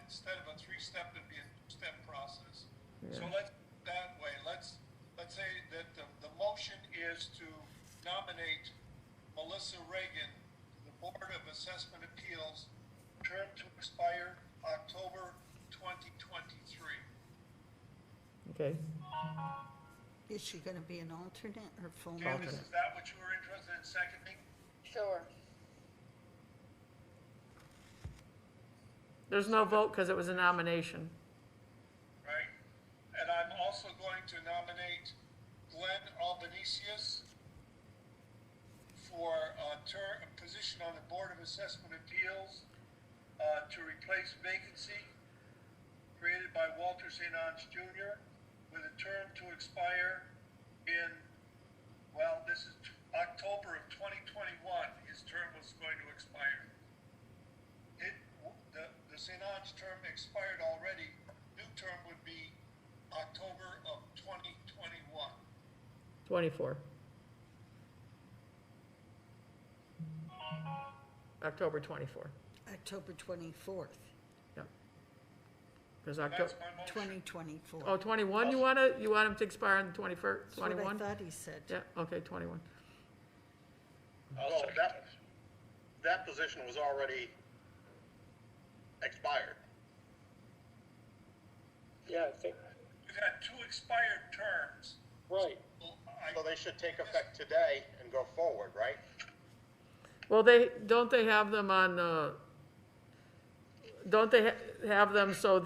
Instead of a 3-step, it'd be a 2-step process. So let's say that the motion is to nominate Melissa Reagan to the Board of Assessment Appeals, term to expire October 2023. Okay, Is she gonna be an alternate or full Candace, member? is that what you were interested in seconding? Sure. there's no vote because it was a nomination. Right? And I'm also going to nominate Glenn Albanesius for a position on the Board of Assessment Appeals to replace vacancy created by Walter St. Ange Jr. with a term to expire in, well, this is October of 2021. His term was going to expire. The St. Ange term expired already. New term would be October of 2021. 24. October 24. October 24th, Yep. Because October, That's my motion. 2024. oh, 21, you want him to expire on the 21st, That's what I 21? thought he said. Yeah, okay, 21. Well, that position was already expired. Yeah, I think, We've had 2 expired terms. right. Well, So they should take effect today and go forward, right? Well, don't they have them on, don't they have them so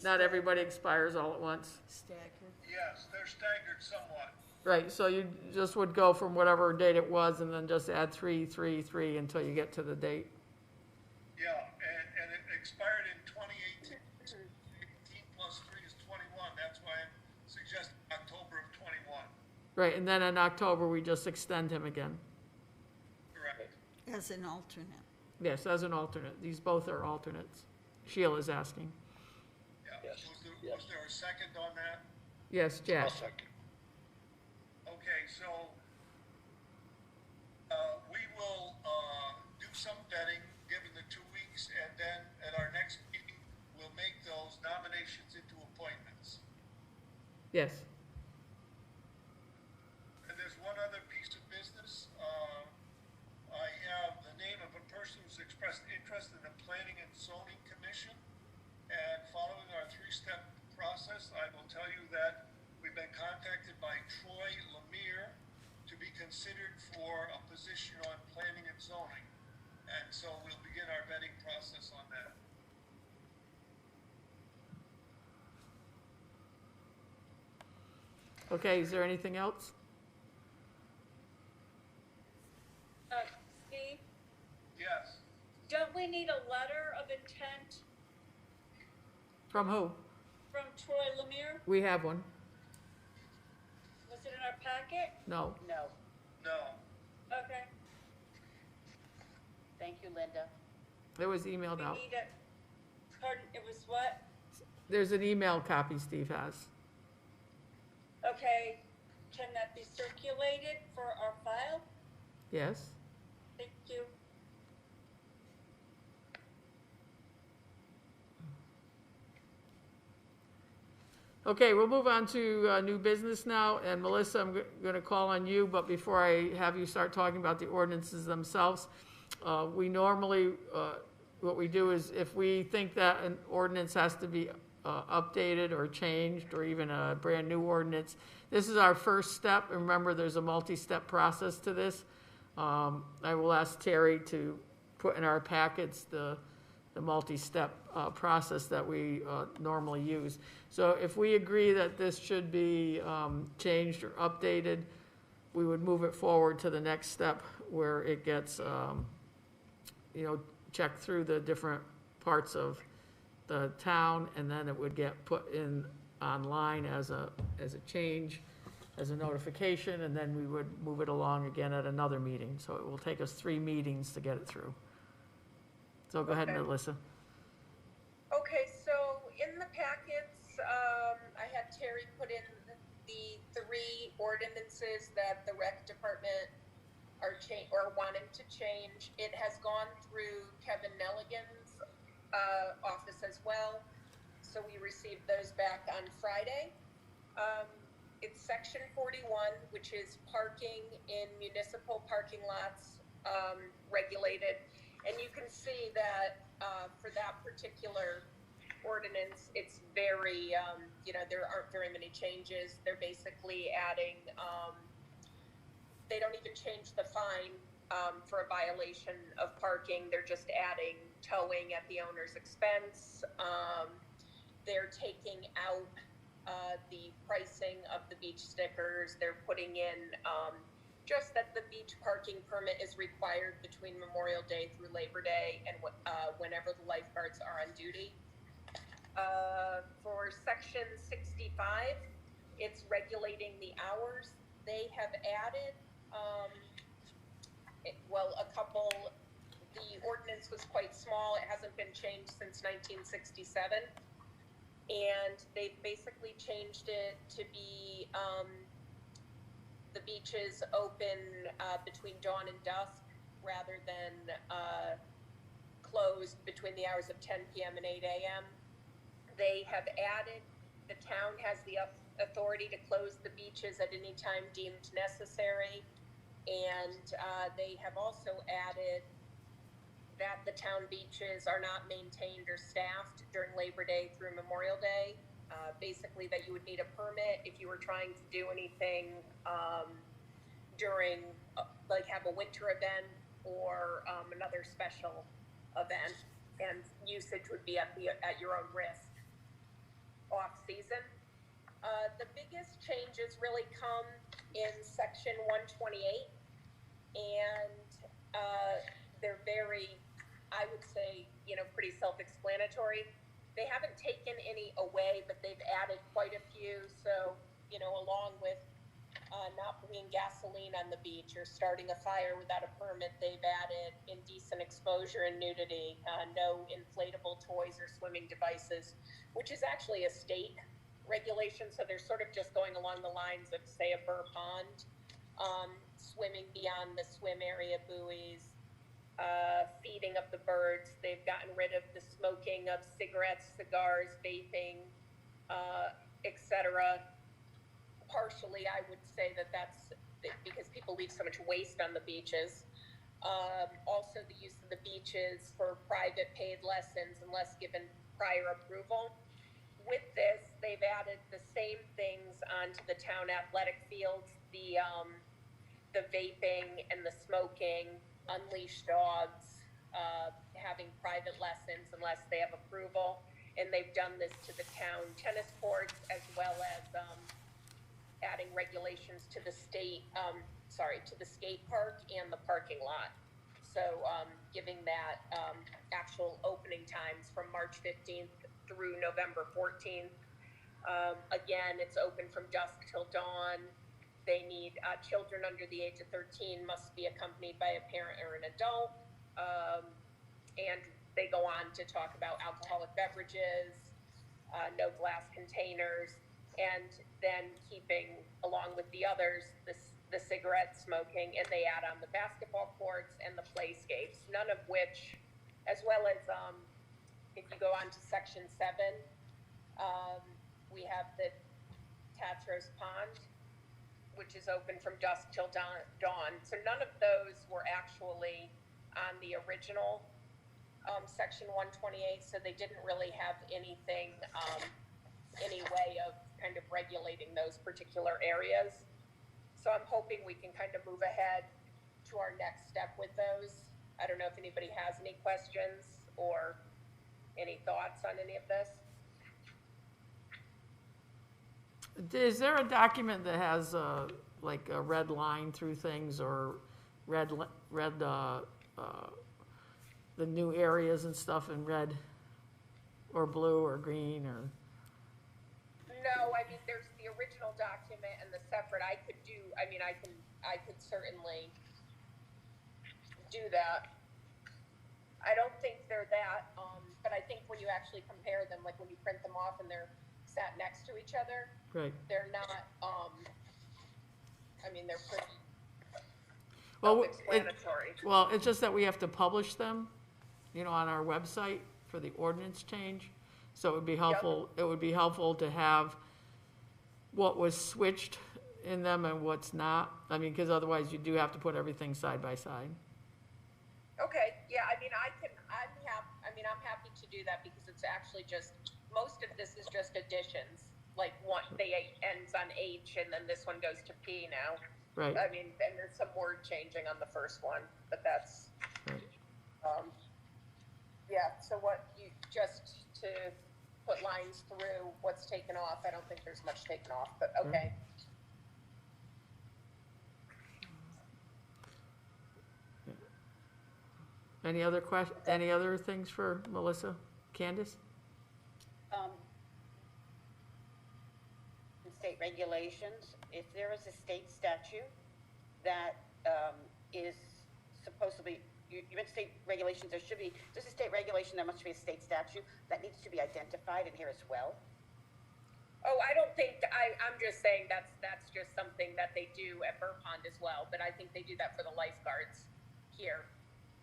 not everybody expires all at once? Staggered. Yes, they're staggered somewhat. Right, so you just would go from whatever date it was and then just add 333 until you get to the date. Yeah, and it expired in 2018. 18 plus 3 is 21. That's why I'm suggesting October of 21. Right, and then in October, we just extend him again. Correct. As an alternate. Yes, as an alternate. These both are alternates. Sheila's asking. Yeah. Yes. Was there a second on that? Yes, Jack. second. Okay, so we will do some vetting, given the 2 weeks, and then at our next meeting, we'll make those nominations into appointments. Yes. And there's one other piece of business. I have the name of a person who's expressed interest in the Planning and Zoning Commission. And following our 3-step process, I will tell you that we've been contacted by Troy Lemire to be considered for a position on planning and zoning. And so we'll begin our vetting process on that. Okay, is there anything else? Steve, Yes. don't we need a letter of intent From who? from Troy Lemire? We have one. Was it in our packet? No. No, No. Okay. thank you, Linda. It was emailed We out. need it. Pardon, it was what? There's an email copy Steve has. Okay, can that be circulated for our file? Yes? Thank you. Okay, we'll move on to new business now, and Melissa, I'm going to call on you, but before I have you start talking about the ordinances themselves, we normally, what we do is if we think that an ordinance has to be updated or changed, or even a brand-new ordinance, this is our first step. Remember, there's a multi-step process to this. I will ask Terry to put in our packets the multi-step process that we normally use. So if we agree that this should be changed or updated, we would move it forward to the next step where it gets, checked through the different parts of the town, and then it would get put in online as a change, as a notification, and then we would move it along again at another meeting. So it will take us 3 meetings to get it through. So go ahead, Okay. Melissa. Okay, so in the packets, I had Terry put in the 3 ordinances that the rec department are wanting to change. It has gone through Kevin Nelligan's office as well, so we received those back on Friday. It's section 41, which is parking in municipal parking lots, regulated. And you can see that for that particular ordinance, it's very, there aren't very many changes. They're basically adding, they don't even change the fine for a violation of parking. They're just adding towing at the owner's expense. They're taking out the pricing of the beach stickers. They're putting in just that the beach parking permit is required between Memorial Day through Labor Day and whenever the lifeguards are on duty. For section 65, it's regulating the hours. They have added, the ordinance was quite small. It hasn't been changed since 1967. And they've basically changed it to be the beaches open between dawn and dusk rather than closed between the hours of 10 p.m. and 8 a.m. They have added, the town has the authority to close the beaches at any time deemed necessary. And they have also added that the town beaches are not maintained or staffed during Labor Day through Memorial Day. Basically that you would need a permit if you were trying to do anything during, like have a winter event or another special event, and usage would be at your own risk. Off season. The biggest changes really come in section 128, and they're very, I would say, pretty self-explanatory. They haven't taken any away, but they've added quite a few. So, along with not bringing gasoline on the beach or starting a fire without a permit, they've added indecent exposure and nudity, no inflatable toys or swimming devices, which is actually a state regulation. So they're sort of just going along the lines of, say, a burr pond, swimming beyond the swim area buoys, feeding of the birds. They've gotten rid of the smoking of cigarettes, cigars, vaping, etc. Partially, I would say that's because people leave so much waste on the beaches. Also, the use of the beaches for private paid lessons unless given prior approval. With this, they've added the same things onto the town athletic fields, the vaping and the smoking, unleashed dogs, having private lessons unless they have approval. And they've done this to the town tennis courts as well as adding regulations to the to the skate park and the parking lot. So giving that actual opening times from March 15th through November 14th. Again, it's open from dusk till dawn. They need children under the age of 13 must be accompanied by a parent or an adult. And they go on to talk about alcoholic beverages, no glass containers, and then keeping, along with the others, the cigarette smoking, and they add on the basketball courts and the playscapes, none of which, as well as if you go on to section 7, we have the Tatros Pond, which is open from dusk till dawn. So none of those were actually on the original section 128, so they didn't really have anything, any way of kind of regulating those particular areas. So I'm hoping we can kind of move ahead to our next step with those. I don't know if anybody has any questions or any thoughts on any of this. Is there a document that has like a red line through things or red the new areas and stuff in red or blue or green or? No, I mean, there's the original document and the separate. I could certainly do that. I don't think they're that, but I think when you actually compare them, like when you print them off and they're sat next to each other, Right. they're not, I mean, they're pretty Well, self-explanatory. Well, it's just that we have to publish them, on our website for the ordinance change. So it would be helpful, It would be helpful to have what was switched in them and what's not. I mean, because otherwise you do have to put everything side by side. Okay, yeah, I mean, I'm happy to do that because it's actually just, most of this is just additions. Like they ends on H and then this one goes to P now. Right. I mean, and there's some word changing on the first one, but that's, Right. Yeah, so just to put lines through what's taken off, I don't think there's much taken off, but okay. Any other things for Melissa? Candace? In state regulations, if there is a state statute that is supposed to be, you meant state regulations, there's a state regulation, there must be a state statute that needs to be identified in here as well. Oh, I don't think, I'm just saying that's just something that they do at Burr Pond as well, but I think they do that for the lifeguards here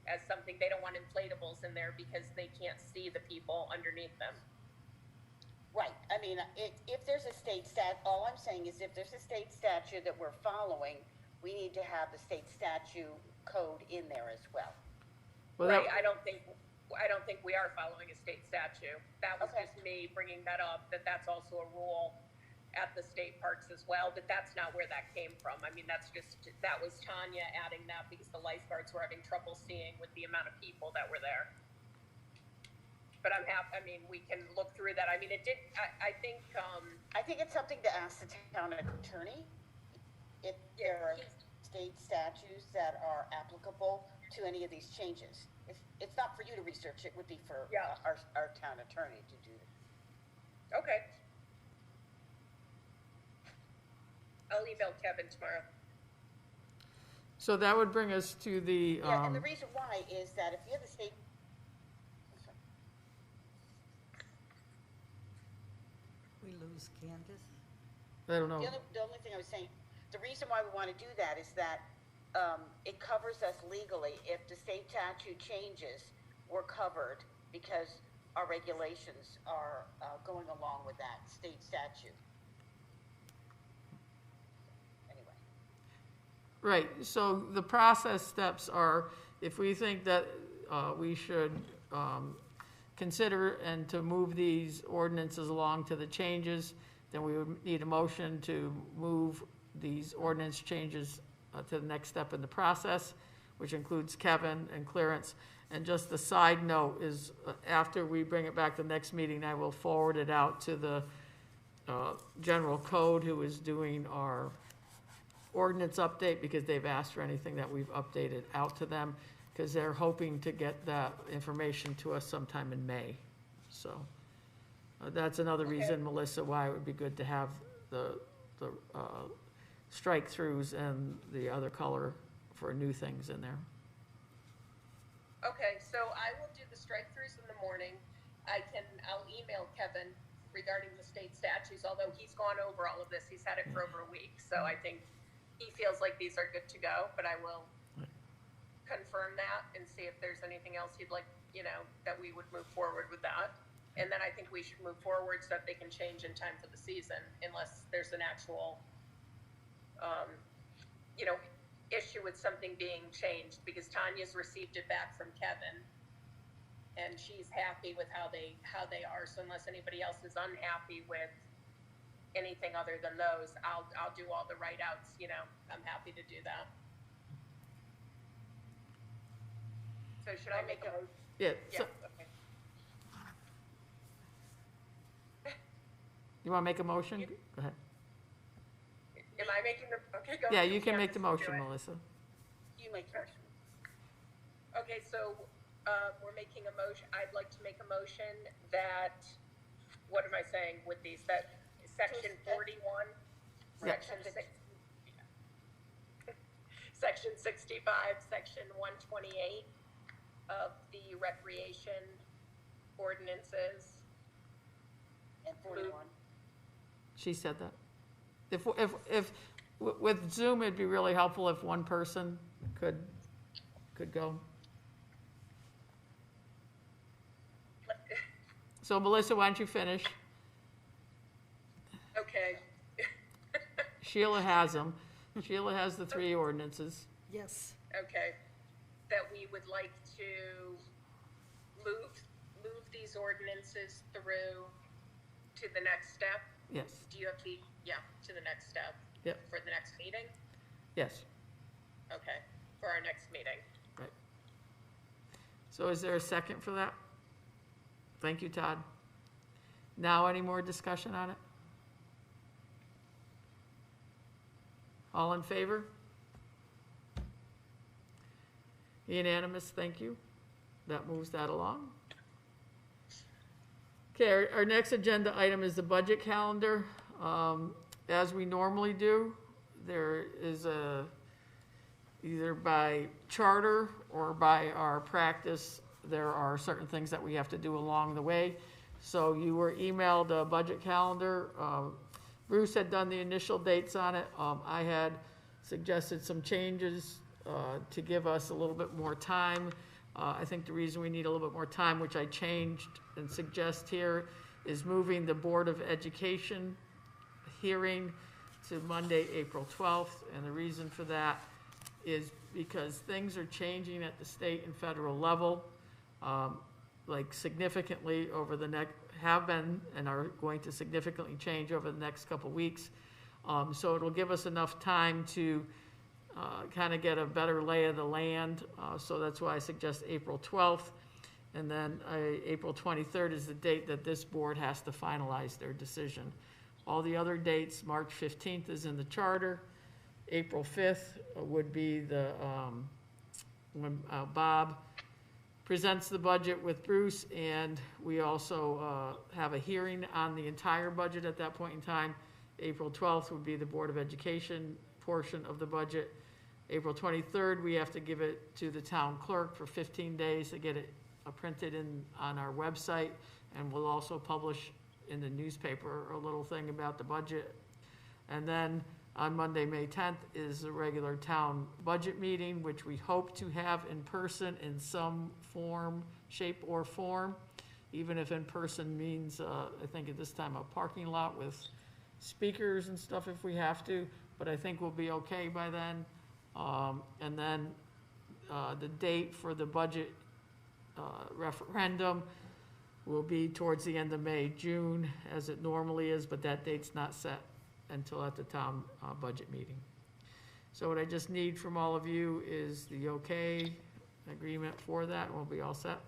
as something. They don't want inflatables in there because they can't see the people underneath them. Right, I mean, if there's a state all I'm saying is if there's a state statute that we're following, we need to have the state statute code in there as well. Well, right, I don't think we are following a state statute. That was Okay. just me bringing that up, that's also a rule at the state parks as well, but that's not where that came from. I mean, that was Tanya adding that because the lifeguards were having trouble seeing with the amount of people that were there. But we can look through that. I mean, I think I think it's something to ask the town attorney if there are state statutes that are applicable to any of these changes. It's not for you to research, it would be for Yeah. our town attorney to do it. Okay. I'll email Kevin tomorrow. So that would bring us to the, Yeah, and the reason why is that if you have the state. We lose Candace. I don't know. The only thing I was saying, the reason why we want to do that is that it covers us legally. If the state statute changes, we're covered because our regulations are going along with that state statute. Anyway. Right, so the process steps are, if we think that we should consider and to move these ordinances along to the changes, then we would need a motion to move these ordinance changes to the next step in the process, which includes Kevin and clearance. And just the side note is, after we bring it back the next meeting, I will forward it out to the general code who is doing our ordinance update, because they've asked for anything that we've updated out to them, because they're hoping to get that information to us sometime in May. So that's another reason, Melissa, why it would be good to have the strike-throughs and the other color for new things in there. Okay, so I will do the strike-throughs in the morning. I'll email Kevin regarding the state statutes, although he's gone over all of this. He's had it for over a week, so I think he feels like these are good to go, but I will confirm that and see if there's anything else he'd like, that we would move forward with that. And then I think we should move forward so that they can change in time for the season, unless there's an actual, issue with something being changed, because Tanya's received it back from Kevin, and she's happy with how they are. So unless anybody else is unhappy with anything other than those, I'll do all the write-outs. I'm happy to do that. So should I make a motion? Yeah, so, Okay. you want to make a motion? Go ahead. Am I making the, okay, go. Yeah, ahead. you can make the Candace, motion, do it. Melissa. You make the motion. Okay, so, we're making a motion, I'd like to make a motion that, what am I saying with these, that section 41, Yeah. section 65, section 128 of the recreation ordinances. And 41. She said that. If with Zoom, it'd be really helpful if one person could go. So Melissa, why don't you finish? Okay. Sheila has them. Sheila has the 3 ordinances. Yes. Okay, that we would like to move these ordinances through to the next step. Yes, Do you have to, to the next step? Yep. For the next meeting? yes, Okay, for our next meeting. right. So is there a second for that? Thank you, Todd. Now, any more discussion on it? All in favor? Unanimous, thank you. That moves that along. Okay, our next agenda item is the budget calendar. As we normally do, there is either by charter or by our practice, there are certain things that we have to do along the way. So you were emailed a budget calendar. Bruce had done the initial dates on it. I had suggested some changes to give us a little bit more time. I think the reason we need a little bit more time, which I changed and suggest here, is moving the Board of Education hearing to Monday, April 12th. And the reason for that is because things are changing at the state and federal level, like significantly over the next, have been and are going to significantly change over the next couple weeks. So it'll give us enough time to kind of get a better lay of the land. So that's why I suggest April 12th. And then April 23rd is the date that this board has to finalize their decision. All the other dates, March 15th is in the charter. April 5th would be the, when Bob presents the budget with Bruce, and we also have a hearing on the entire budget at that point in time. April 12th would be the Board of Education portion of the budget. April 23rd, we have to give it to the town clerk for 15 days to get it printed on our website, and we'll also publish in the newspaper a little thing about the budget. And then on Monday, May 10th, is the regular town budget meeting, which we hope to have in person in some form, shape, or form, even if in person means, I think at this time, a parking lot with speakers and stuff if we have to, but I think we'll be okay by then. And then the date for the budget referendum will be towards the end of May, June, as it normally is, but that date's not set until at the town budget meeting. So what I just need from all of you is the okay agreement for that, and we'll be all set.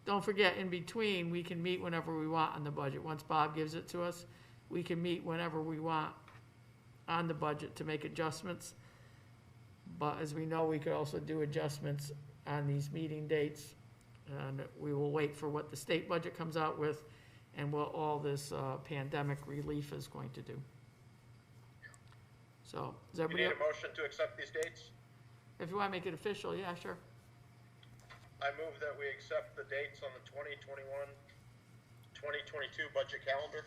Don't forget, in between, we can meet whenever we want on the budget. Once Bob gives it to us, we can meet whenever we want on the budget to make adjustments. But as we know, we could also do adjustments on these meeting dates. And we will wait for what the state budget comes out with and what all this pandemic relief is going to do. So, does You We need everybody, a motion to accept these dates? if you want to make it official, yeah, sure. I move that we accept the dates on the 2022 budget calendar.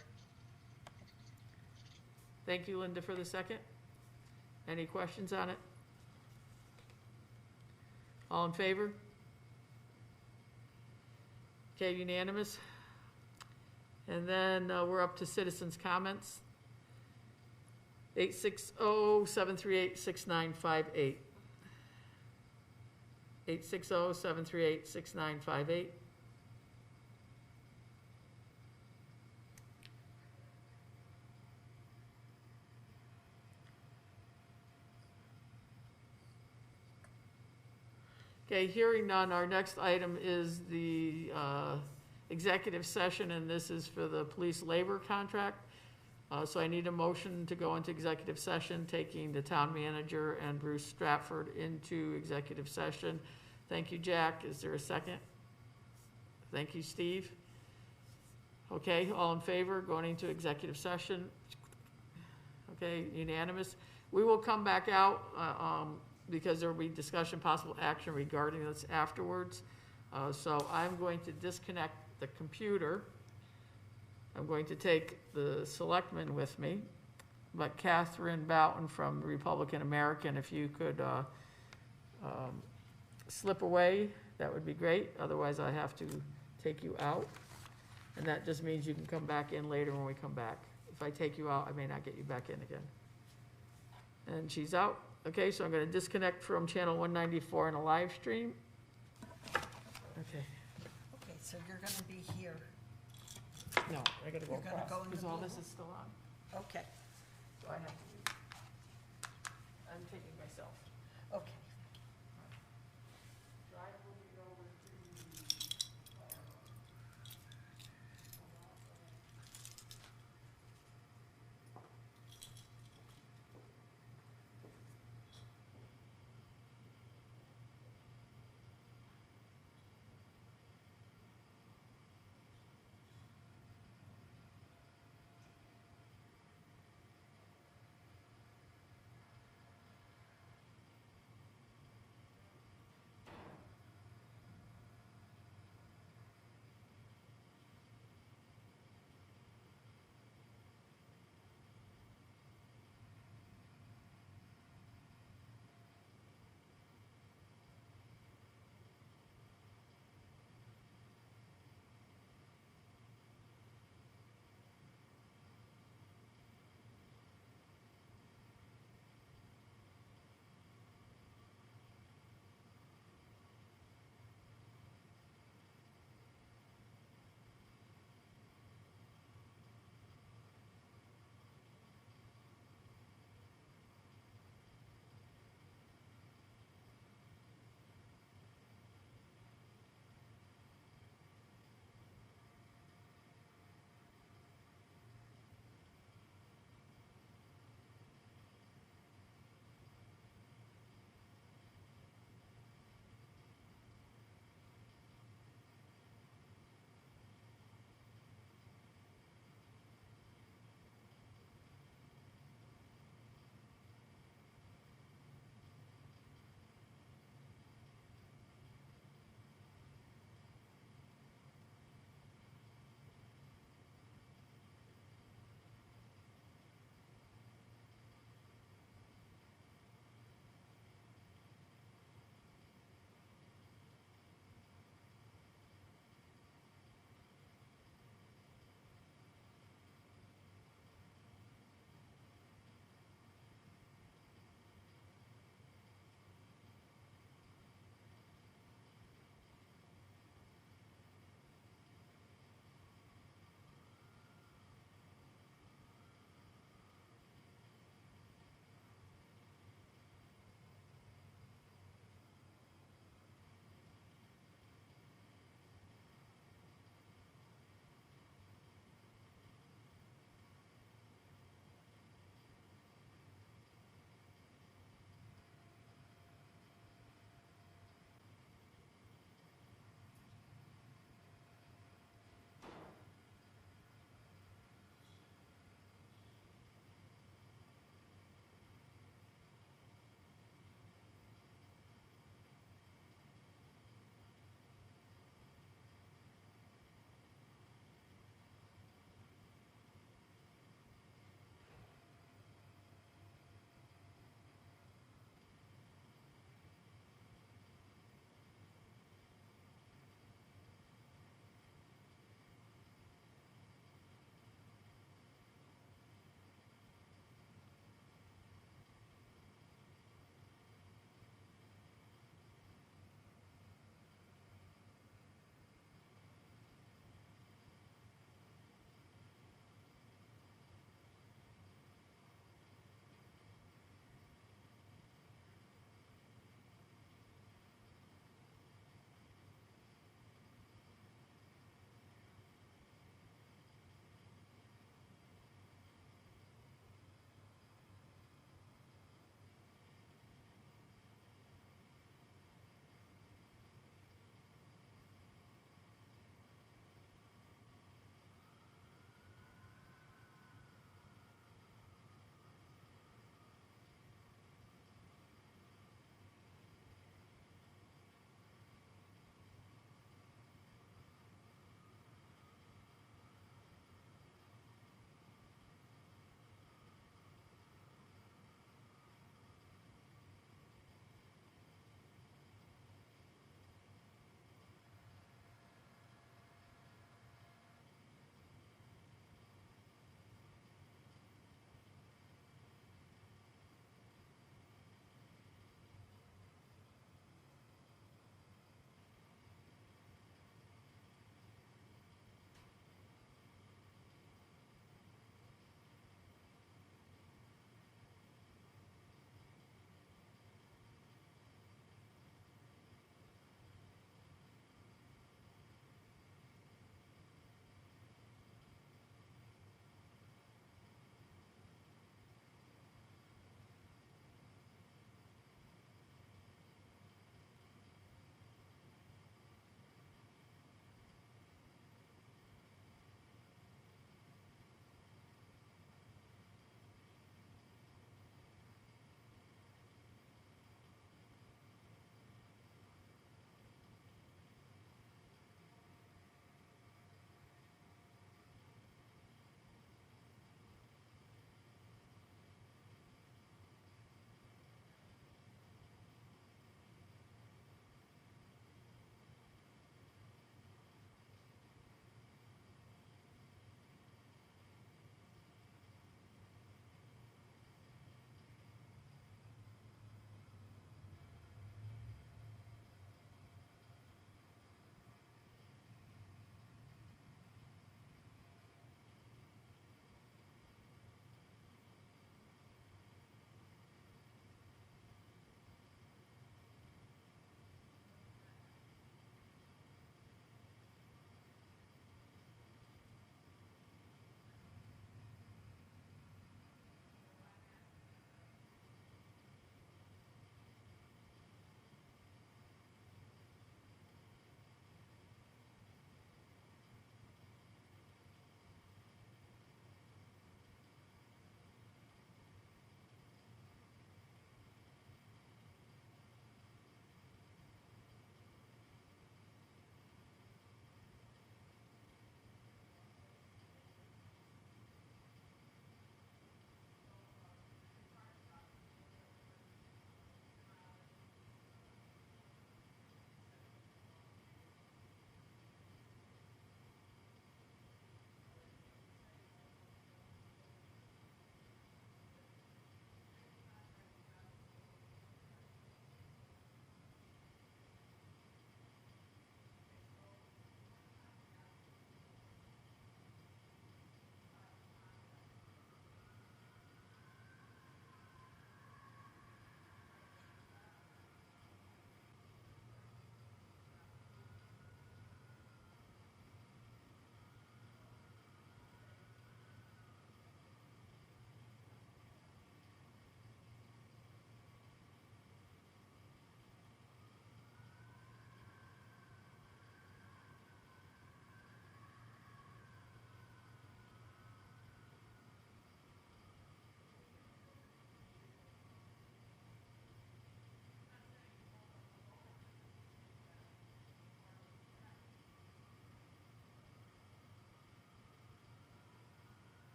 Thank you, Linda, for the second. Any questions on it? All in favor? Okay, unanimous. And then we're up to citizens' comments. 860-738-6958. 860-738-6958. Okay, hearing none, our next item is the executive session, and this is for the police labor contract. So I need a motion to go into executive session, taking the town manager and Bruce Stratford into executive session. Thank you, Jack. Is there a second? Thank you, Steve. Okay, all in favor, going into executive session? Okay, unanimous. We will come back out because there will be discussion, possible action regarding this afterwards. So I'm going to disconnect the computer. I'm going to take the selectmen with me, but Catherine Boughton from Republican American, if you could slip away, that would be great. Otherwise, I have to take you out. And that just means you can come back in later when we come back. If I take you out, I may not get you back in again. And she's out. Okay, so I'm going to disconnect from channel 194 in a live stream. Okay. Okay, so you're gonna be here. No, I gotta go You're gonna across, go in the because all blue this one? is still on. Okay, So I have to leave. I'm taking myself. okay. Drive will be over to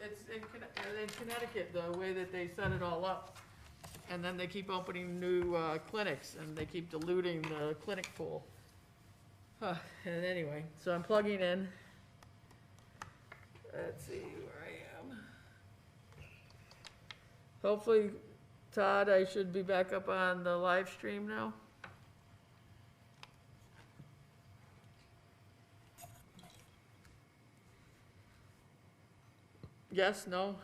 it's in Connecticut, the way that they set it all up. And then they keep opening new clinics, and they keep diluting the clinic pool. And anyway, so I'm plugging in. Let's see where I am. Hopefully, Todd, I should be back up on the live stream now. Yes, no,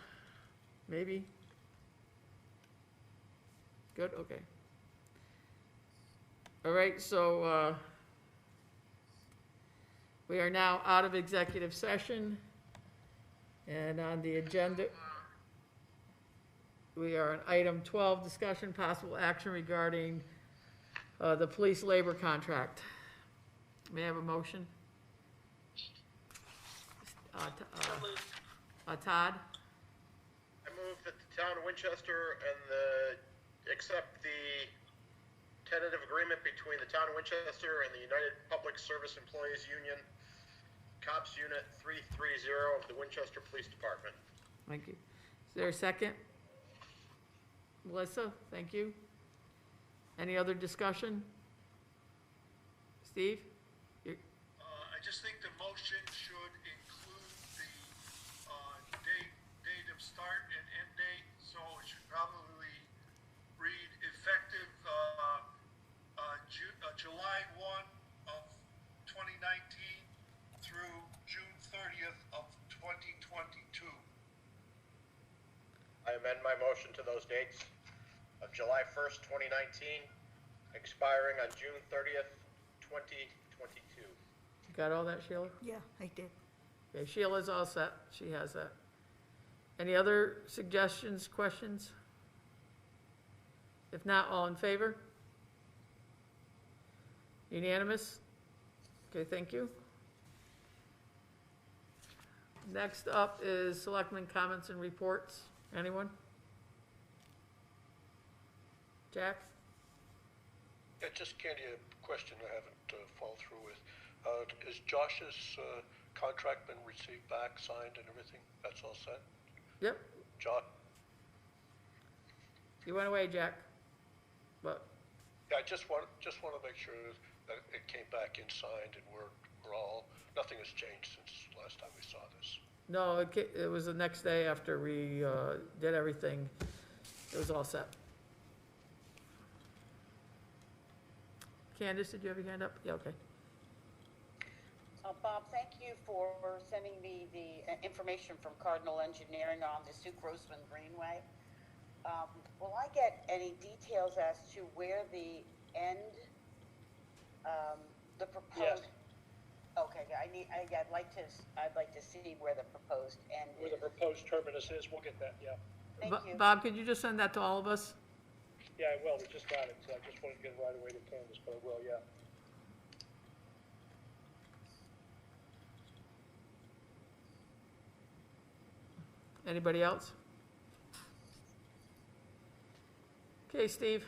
maybe? Good, okay. All right, so we are now out of executive session. And on the agenda, we are on item 12, discussion possible action regarding the police labor contract. May I have a motion? Todd? I move that the town of Winchester accept the tentative agreement between the town of Winchester and the United Public Service Employees Union, COPS Unit 330 of the Winchester Police Department. Thank you. Is there a second? Melissa, thank you. Any other discussion? Steve? I just think the motion should include the date of start and end date, so it should probably read effective July 1 of 2019 through June 30th of 2022. I amend my motion to those dates of July 1st, 2019, expiring on June 30th, 2022. Got all that, Sheila? Yeah, I did. Okay, Sheila's all set. She has that. Any other suggestions, questions? If not, all in favor? Unanimous? Okay, thank you. Next up is selectmen comments and reports. Anyone? Jack? Yeah, just Candy, a question I haven't followed through with. Is Josh's contract been received back, signed and everything? That's all set? Yep. Josh? You went away, Jack. But Yeah, I just want to make sure that it came back in signed and we're all, nothing has changed since last time we saw this. no, it was the next day after we did everything. It was all set. Candace, did you have your hand up? Yeah, okay. Bob, thank you for sending me the information from Cardinal Engineering on the Sue Grossman Greenway. Will I get any details as to where the end, the proposed? Yes. Okay, I'd like to see where the proposed end Where is. the proposed terminus is, we'll get that, yeah. Thank you. Bob, could you just send that to all of us? Yeah, I will, we just got it, so I just wanted to get it right away to Candace, but I will, yeah. Anybody else? Okay, Steve.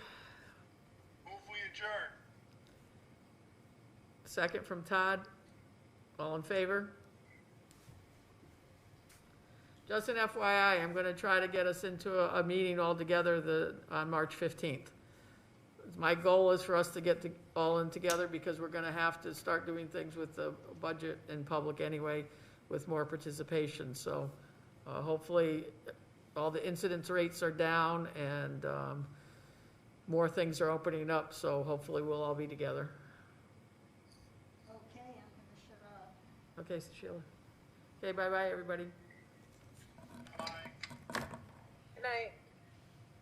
Move we adjourn. Second from Todd. All in favor? Just an FYI, I'm going to try to get us into a meeting all together on March 15th. My goal is for us to get all in together because we're going to have to start doing things with the budget in public anyway with more participation. So hopefully all the incidence rates are down and more things are opening up. So hopefully we'll all be together. Okay, I'm gonna shut up. Okay, Sheila. Okay, bye-bye, everybody. Bye. Good night.